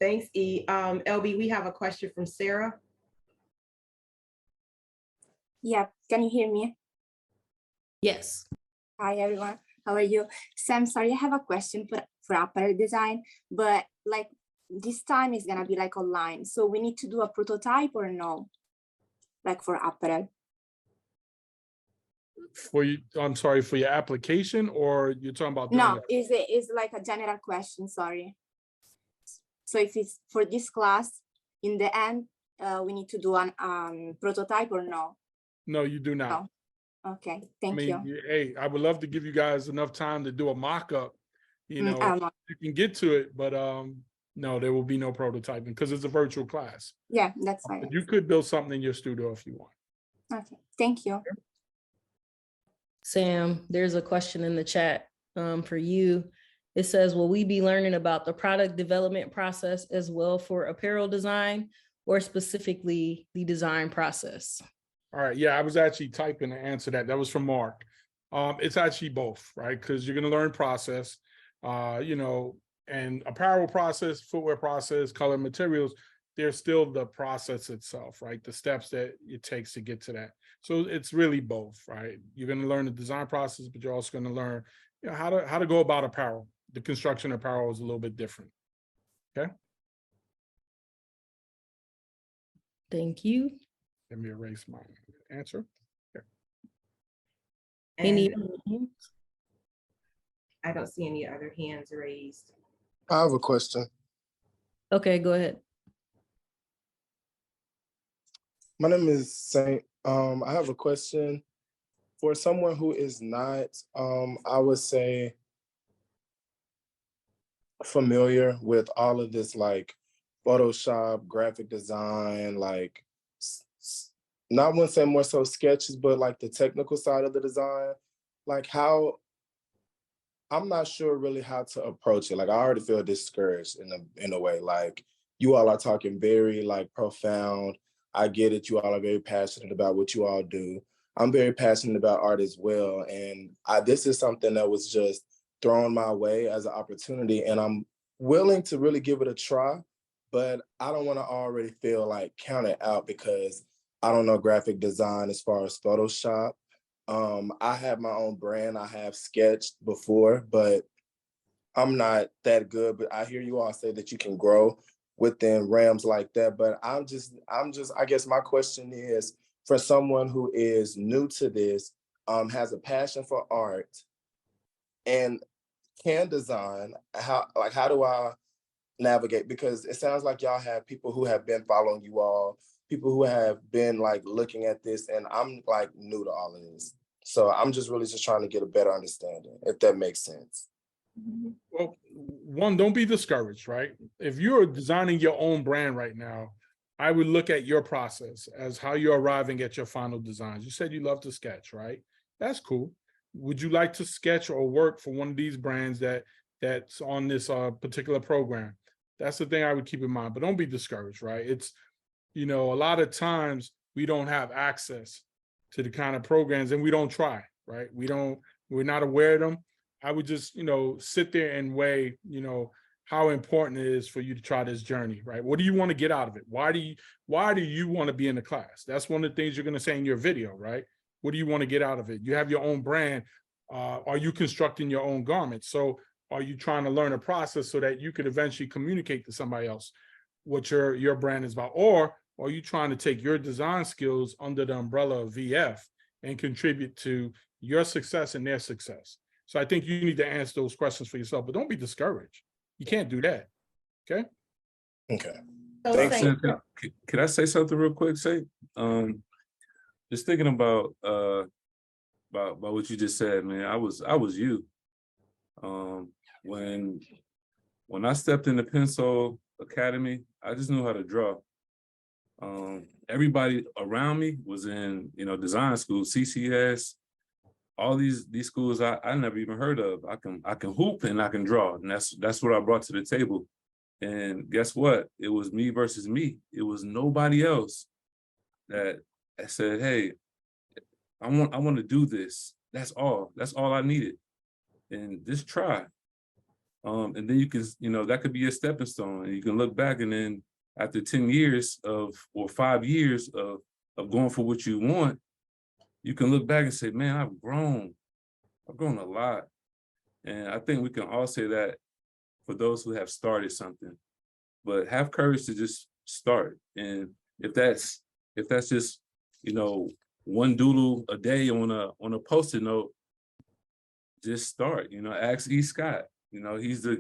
Thanks, E. LB, we have a question from Sarah. Yeah, can you hear me? Yes. Hi everyone, how are you? Sam, sorry, I have a question for apparel design, but like this time is gonna be like online. So we need to do a prototype or no? Like for apparel. For you, I'm sorry, for your application, or you're talking about? No, is like a general question, sorry. So if it's for this class, in the end, we need to do an prototype or no? No, you do not. No. Okay, thank you. Hey, I would love to give you guys enough time to do a mock-up. You can get to it, but no, there will be no prototyping because it's a virtual class. Yeah, that's fine. But you could build something in your studio if you want. Okay, thank you. Sam, there's a question in the chat for you. It says, will we be learning about the product development process as well for apparel design, or specifically the design process? All right, yeah, I was actually typing to answer that. That was from Mark. It's actually both, right? Because you're gonna learn process, you know, and apparel process, footwear process, color materials, there's still the process itself, right? The steps that it takes to get to that. So it's really both, right? You're gonna learn the design process, but you're also gonna learn, you know, how to go about apparel. The construction of apparel is a little bit different. Okay. Thank you. Let me erase my answer. Any And I don't see any other hands raised. I have a question. Okay, go ahead. My name is Saint. I have a question for someone who is not, I would say, familiar with all of this, like Photoshop, graphic design, like not want to say more so sketches, but like the technical side of the design. Like how, I'm not sure really how to approach it. Like I already feel discouraged in a way. Like you all are talking very like profound. I get it. You all are very passionate about what you all do. I'm very passionate about art as well. And this is something that was just thrown my way as an opportunity. And I'm willing to really give it a try, but I don't want to already feel like counted out because I don't know graphic design as far as Photoshop. I have my own brand. I have sketched before, but I'm not that good. But I hear you all say that you can grow within realms like that. But I guess my question is for someone who is new to this, has a passion for art and can design, how do I navigate? Because it sounds like y'all have people who have been following you all, people who have been like looking at this, and I'm like new to all of this. So I'm just really just trying to get a better understanding, if that makes sense. Well, one, don't be discouraged, right? If you're designing your own brand right now, I would look at your process as how you're arriving at your final designs. You said you love to sketch, right? That's cool. Would you like to sketch or work for one of these brands that's on this particular program? That's the thing I would keep in mind, but don't be discouraged, right? It's, you know, a lot of times we don't have access to the kind of programs and we don't try, right? We're not aware of them. I would just, you know, sit there and weigh, you know, how important it is for you to try this journey, right? What do you want to get out of it? Why do you want to be in the class? That's one of the things you're going to say in your video, right? What do you want to get out of it? You have your own brand. Are you constructing your own garments? So are you trying to learn a process so that you could eventually communicate to somebody else what your brand is about? Or are you trying to take your design skills under the umbrella of VF and contribute to your success and their success? So I think you need to answer those questions for yourself, but don't be discouraged. You can't do that. Okay. Okay. So Thanks. Saint, Could I say something real quick, Say? Just thinking about what you just said, man. I was you. When I stepped in the Pencil Academy, I just knew how to draw. Everybody around me was in, you know, design school, CCS, all these schools I never even heard of. I can hoop and I can draw, and that's what I brought to the table. And guess what? It was me versus me. It was nobody else that said, "Hey, I want to do this." That's all I needed, and just try. And then you can, you know, that could be a stepping stone, and you can look back, and then after 10 years or 5 years of going for what you want, you can look back and say, man, I've grown a lot. And I think we can all say that for those who have started something, but have courage to just start. And if that's just, you know, one doodle a day on a Post-it note, just start. You know, ask E. Scott. You know, he's the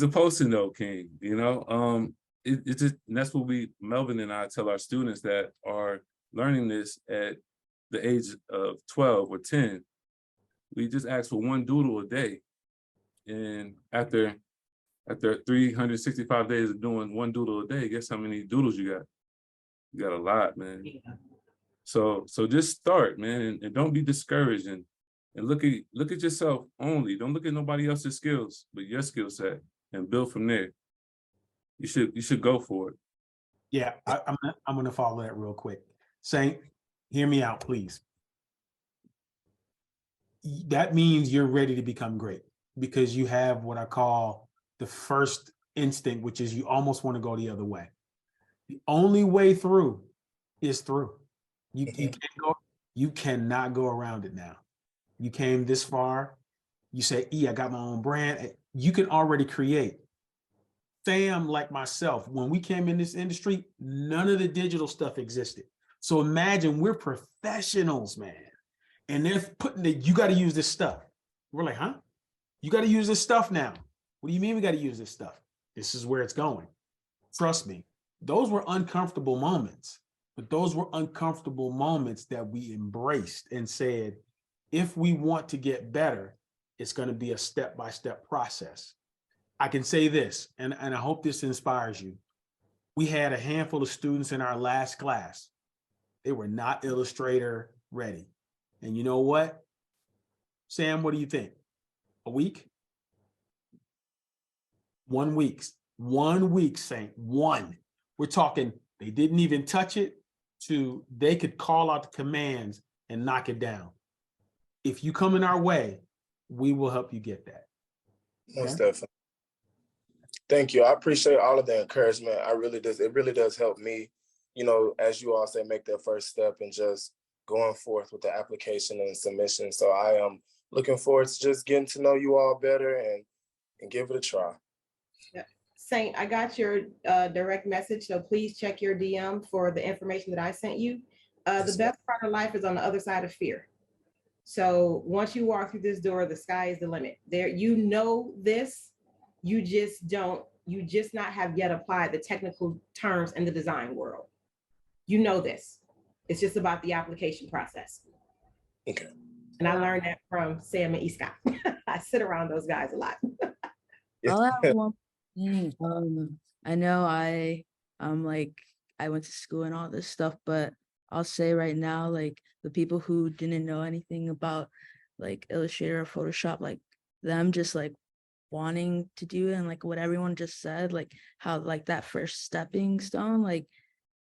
Post-it note king. You know, it just, and that's what Melvin and I tell our students that are learning this at the age of 12 or 10. We just ask for one doodle a day, and after 365 days of doing one doodle a day, guess how many doodles you got? You got a lot, man. Yeah. So just start, man, and don't be discouraged, and look at yourself only. Don't look at nobody else's skills, but your skill set, and build from there. You should go for it. Yeah, I'm gonna follow that real quick. Saint, hear me out, please. That means you're ready to become great because you have what I call the first instinct, which is you almost want to go the other way. The only way through is through. You can't go, you cannot go around it now. You came this far. You say, I got my own brand. You can already create. Sam, like myself, when we came in this industry, none of the digital stuff existed. So imagine we're professionals, man. And they're putting you got to use this stuff. We're like, huh? You got to use this stuff now. What do you mean we got to use this stuff? This is where it's going. Trust me. Those were uncomfortable moments, but those were uncomfortable moments that we embraced and said, if we want to get better, it's going to be a step-by-step process. I can say this, and I hope this inspires you. We had a handful of students in our last class. They were not Illustrator ready. And you know what? Sam, what do you think? A week? 1 week. 1 week, Saint. One. We're talking, they didn't even touch it to, they could call out the commands and knock it down. If you come in our way, we will help you get that. Most definitely. Thank you. I appreciate all of the encouragement. It really does help me, as you all say, make that first step and just going forth with the application and submission. So I am looking forward to just getting to know you all better and give it a try. Yeah. Saint, I got your direct message, so please check your DM for the information that I sent you. The best part of life is on the other side of fear. So once you walk through this door, the sky is the limit. There, this, you just not have yet applied the technical terms in the design world. You know this. It's just about the application process. Okay. And I learned that from Sam and E. Scott. I sit around those guys a lot. I'll have one thing. I know I went to school and all this stuff, but I'll say right now, like the people who didn't know anything about like Illustrator or Photoshop, like them just like wanting to do it, and like what everyone just said, like how like that first stepping stone, like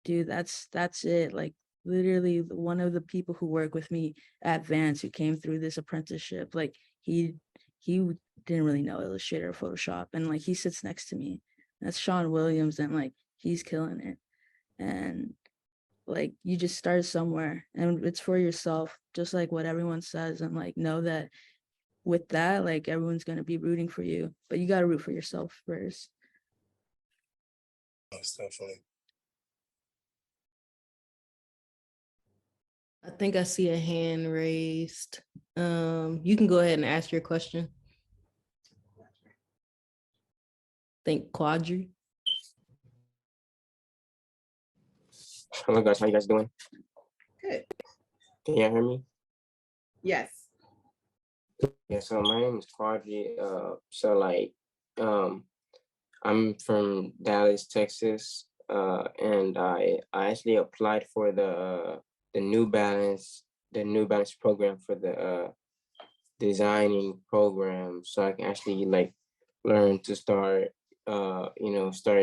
dude, that's it. Like literally one of the people who work with me at Vance who came through this apprenticeship, like he didn't really know Illustrator or Photoshop, and like he sits next to me. That's Sean Williams, and like he's killing it. And like you just start somewhere, and it's for yourself, just like what everyone says, and like know that with that, like everyone's gonna be rooting for you, but you gotta root for yourself first. Most definitely. I think I see a hand raised. You can go ahead and ask your question. Think Quadri. Hello guys, how you guys doing? Good. Can you hear me? Yes. Yeah, so my name is Quadri. I'm from Dallas, Texas, and I actually applied for the New Balance program for the designing program, so I can actually like learn to start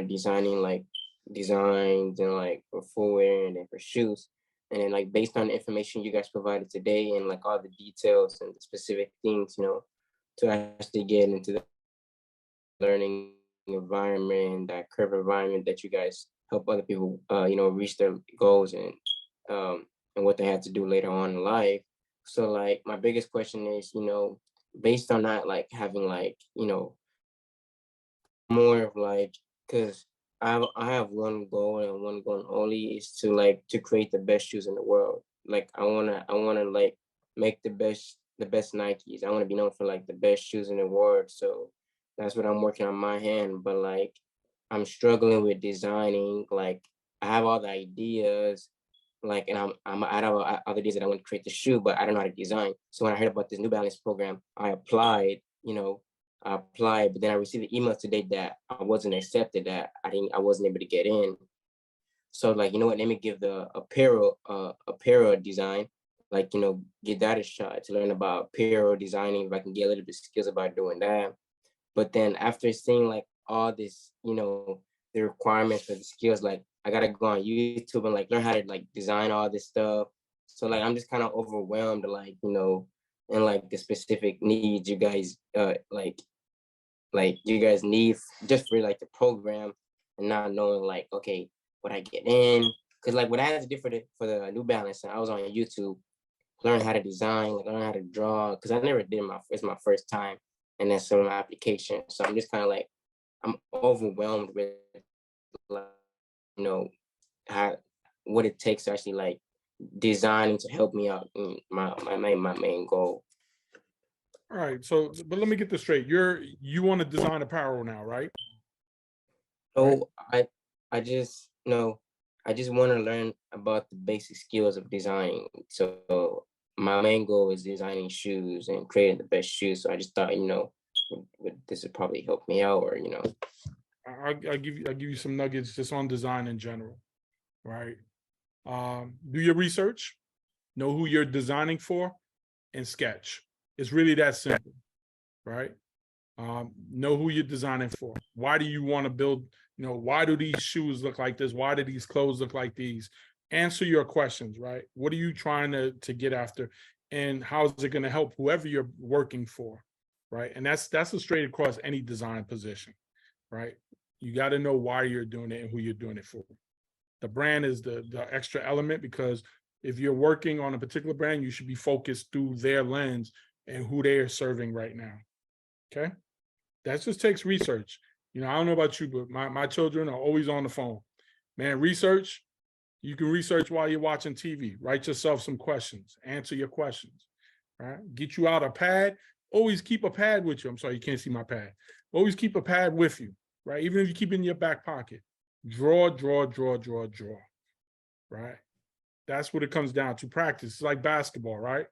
designing like designs and like for footwear and then for shoes. And then like based on the information you guys provided today and like all the details and the specific things, to actually get into the learning environment, that curve environment that you guys help other people, reach their goals and what they have to do later on in life. So like my biggest question is, based on that, like having like, more of like, because I have one goal and one goal only is to create the best shoes in the world. Like I wanna like make the best Nikes. I want to be known for like the best shoes in the world. So that's what I'm working on my hand. But like I'm struggling with designing. Like I have all the ideas, like, and I have other ideas that I want to create the shoe, but I don't know how to design. So when I heard about this New Balance program, I applied. But then I received an email today that I wasn't accepted, that I wasn't able to get in. So like, you know what, let me give the apparel design, like, give that a shot to learn about apparel designing, if I can get a little bit of skills about doing that. But then after seeing like all this, the requirements for the skills, like I gotta go on YouTube and like learn how to like design all this stuff. So like I'm just kind of overwhelmed, like, you know, and like the specific needs you guys like you guys need just for like the program, and not knowing like, okay, what I get in. Cause like what I had to do for the New Balance, and I was on YouTube, learn how to design, like learn how to draw, because I never did it's my first time, and that's some of my application. So I'm just kind of like, I'm overwhelmed with like, you know, how what it takes to actually like designing to help me out in my main goal. All right. So, but let me get this straight. You want to design apparel now, right? So I just, you know, I just want to learn about the basic skills of design. So my main goal is designing shoes and creating the best shoes. So I just thought, you know, this would probably help me out, or, you know. I'll give you some nuggets just on design in general, right? Do your research, know who you're designing for, and sketch. It's really that simple, right? Know who you're designing for. Why do you want to build, you know, why do these shoes look like this? Why do these clothes look like these? Answer your questions, right? What are you trying to get after? And how is it going to help whoever you're working for, right? And that's a straight across any design position, right? You got to know why you're doing it and who you're doing it for. The brand is the extra element, because if you're working on a particular brand, you should be focused through their lens and who they are serving right now. Okay. That just takes research. You know, I don't know about you, but my children are always on the phone. Man, research, you can research while you're watching TV. Write yourself some questions, answer your questions, right? Get you out a pad. Always keep a pad with you. I'm sorry, you can't see my pad. Always keep a pad with you, right? Even if you keep it in your back pocket. Draw, right? That's what it comes down to. Practice. It's like basketball, right?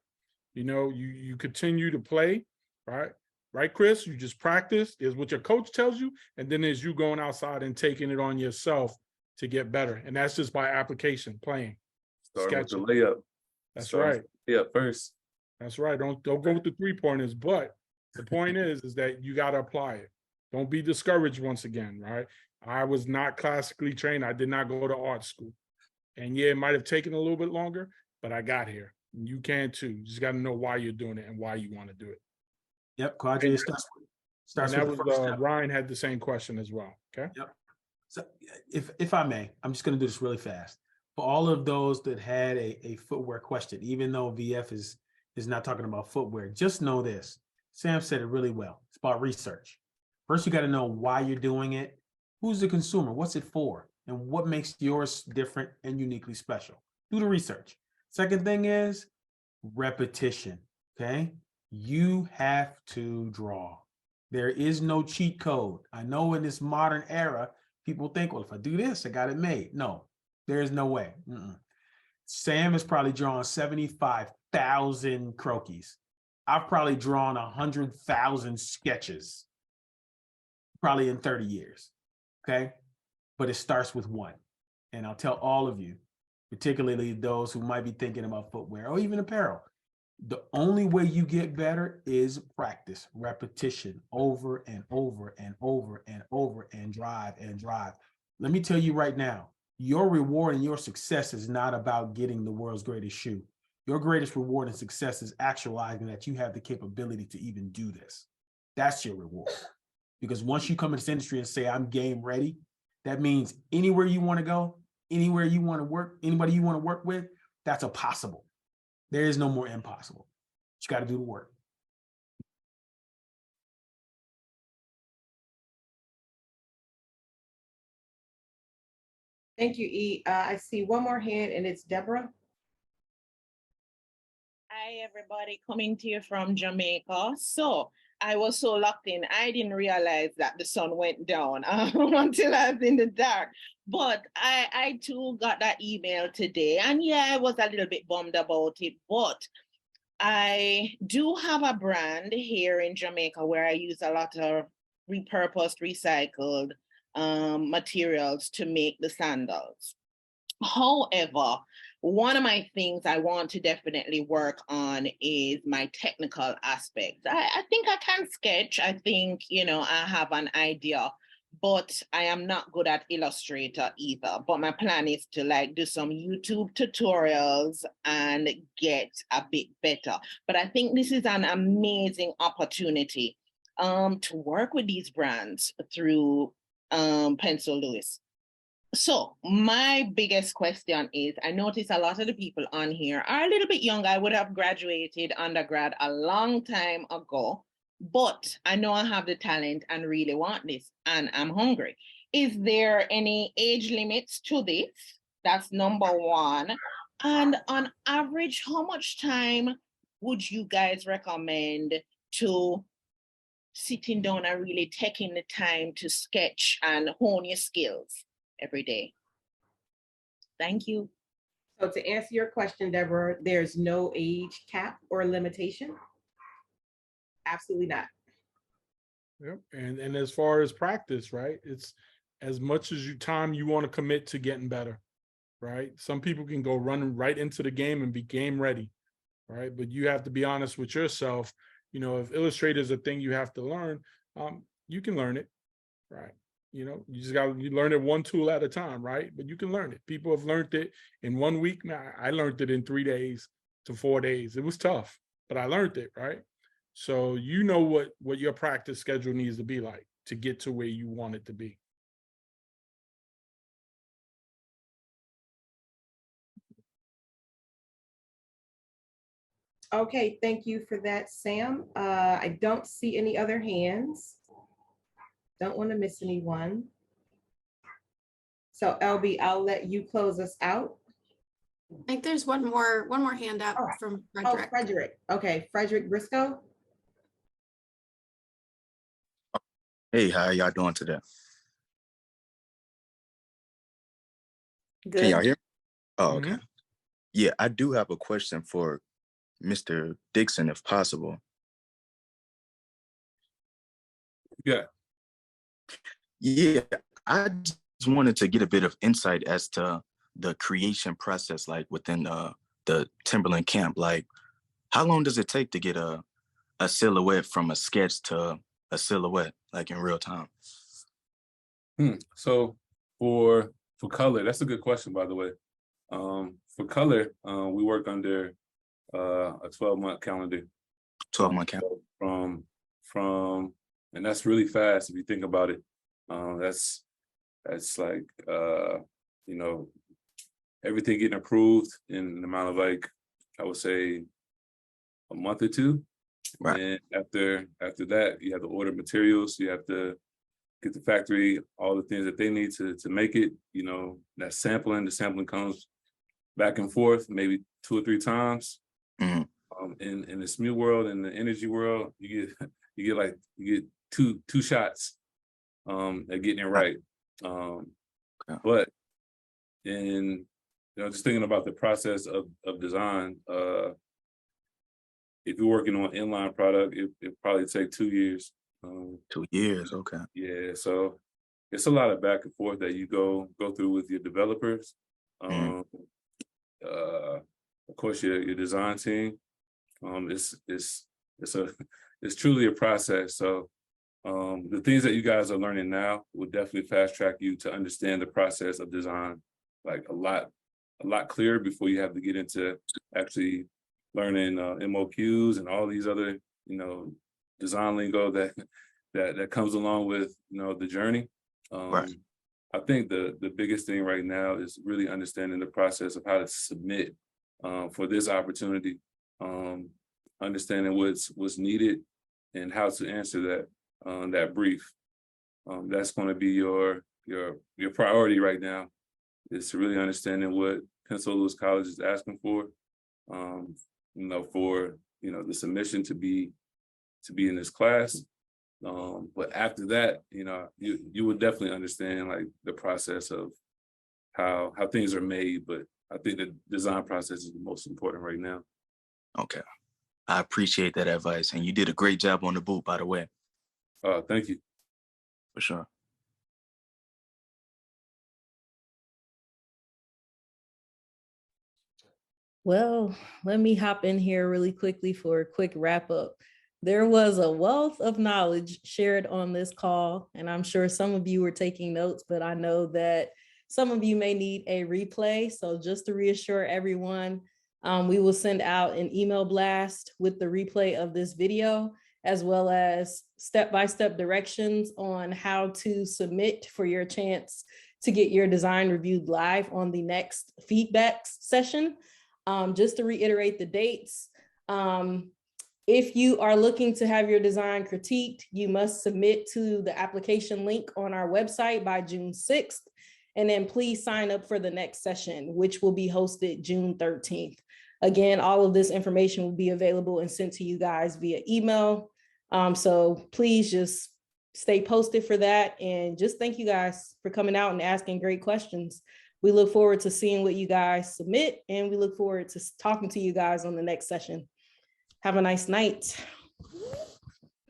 You know, you continue to play, right? Right, Chris? You just practice. There's what your coach tells you, and then there's you going outside and taking it on yourself to get better. And that's just by application, playing. Starting with the sketching. layup. That's Starting right. with the layup first. That's right. Don't go with the 3-pointers, but the point is that you got to apply it. Don't be discouraged once again, right? I was not classically trained. I did not go to art school. And yeah, it might have taken a little bit longer, but I got here. You can too. You just got to know why you're doing it and why you want to do it. Yep, Quadri starts and that with was the first step. Ryan had the same question as well. Okay. Yep. So if I may, I'm just going to do this really fast. For all of those that had a footwear question, even though VF is not talking about footwear, just know this. Sam said it really well. It's about research. First, you got to know why you're doing it. Who's the consumer? What's it for? And what makes yours different and uniquely special? Do the research. Second thing is repetition. Okay. You have to draw. There is no cheat code. I know in this modern era, people think, well, if I do this, I got it made. No, there is no way. Sam has probably drawn 75,000 croquis. I've probably drawn 100,000 sketches, probably in 30 years. Okay. But it starts with one. And I'll tell all of you, particularly those who might be thinking about footwear or even apparel, the only way you get better is practice, repetition, over and over and over and over, and drive and drive. Let me tell you right now, your reward and your success is not about getting the world's greatest shoe. Your greatest reward and success is actualizing that you have the capability to even do this. That's your reward. Because once you come into this industry and say, I'm game ready, that means anywhere you want to go, anywhere you want to work, anybody you want to work with, that's a possible. There is no more impossible. You got to do the work. Thank you, E. I see one more hand, and it's Deborah. Hi, everybody, coming to you from Jamaica. So I was so locked in, I didn't realize that the sun went down until I was in the dark. But I too got that email today. And yeah, I was a little bit bummed about it. But I do have a brand here in Jamaica where I use a lot of repurposed, recycled materials to make the sandals. However, one of my things I want to definitely work on is my technical aspects. I think I can sketch. I think, I have an idea, but I am not good at Illustrator either. But my plan is to like do some YouTube tutorials and get a bit better. But I think this is an amazing opportunity to work with these brands through Pencil Lewis. So my biggest question is, I notice a lot of the people on here are a little bit young. I would have graduated undergrad a long time ago, but I know I have the talent and really want this, and I'm hungry. Is there any age limits to this? That's number one. And on average, how much time would you guys recommend to sitting down and really taking the time to sketch and hone your skills every day? Thank you. So to answer your question, Deborah, there's no age cap or limitation. Absolutely not. Yep. And as far as practice, right? It's as much as time you want to commit to getting better, right? Some people can go running right into the game and be game ready, right? But you have to be honest with yourself. You know, if Illustrator is a thing you have to learn, you can learn it, right? You know, you just you learn it one tool at a time, right? But you can learn it. People have learned it in 1 week. Man, I learned it in 3 days to 4 days. It was tough, but I learned it, right? So you know what your practice schedule needs to be like to get to where you want it to be. Okay, thank you for that, Sam. I don't see any other hands. Don't want to miss anyone. So LB, I'll let you close us out. I think there's one more hand up from Frederick. Oh, Frederick. Okay, Frederick Briscoe. Hey, how y'all doing today? Good. Can y'all hear me? Oh, okay. Yeah, I do have a question for Mr. Dixon, if possible. Yeah. Yeah, I just wanted to get a bit of insight as to the creation process, like within the Timberland camp. Like, how long does it take to get a silhouette from a sketch to a silhouette, like in real time? So for color, that's a good question, by the way. For color, we work under a 12-month calendar. 12-month calendar. From and that's really fast if you think about it. That's like you know, everything getting approved in an amount of, like, I would say a month or two. Right. And after that, you have to order materials. You have to get the factory all the things that they need to make it. You know, that sampling. The sampling comes back and forth, maybe 2 or 3 times. Mm-hmm. In the SMU world, in the energy world, you get two shots at getting it right. But in, you know, just thinking about the process of design, if you're working on inline product, it probably take 2 years. 2 years, okay. Yeah, so it's a lot of back and forth that you go through with your developers. Of course, your design team. It's truly a process. So the things that you guys are learning now will definitely fast track you to understand the process of design, like a lot clearer before you have to get into actually learning MOQs and all these other, you know, design lingo that comes along with, you know, the journey. Right. I think the biggest thing right now is really understanding the process of how to submit for this opportunity, understanding what's needed and how to answer that brief. That's going to be your priority right now, is to really understanding what Pencil Lewis College is asking for, you know, for, you know, the submission to be in this class. But after that, you know, you would definitely understand, like, the process of how things are made. But I think the design process is the most important right now. Okay. I appreciate that advice. And you did a great job on the boot, by the way. Thank you. For sure. Well, let me hop in here really quickly for a quick wrap up. there was a wealth of knowledge shared on this call, and I'm sure some of you were taking notes, but I know that some of you may need a replay. So just to reassure everyone, we will send out an email blast with the replay of this video, as well as step-by-step directions on how to submit for your chance to get your design reviewed live on the next feedback session. Just to reiterate the dates, if you are looking to have your design critiqued, you must submit to the application link on our website by June 6th. And then please sign up for the next session, which will be hosted June 13th. Again, all of this information will be available and sent to you guys via email. So please just stay posted for that. And just thank you guys for coming out and asking great questions. We look forward to seeing what you guys submit, and we look forward to talking to you guys on the next session. Have a nice night.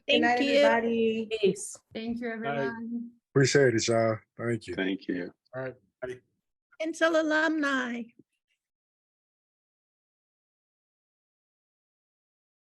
Good night, everybody. Peace. Thank you, everyone. Appreciate it, y'all. Thank you. Thank you. All right. Until alumni.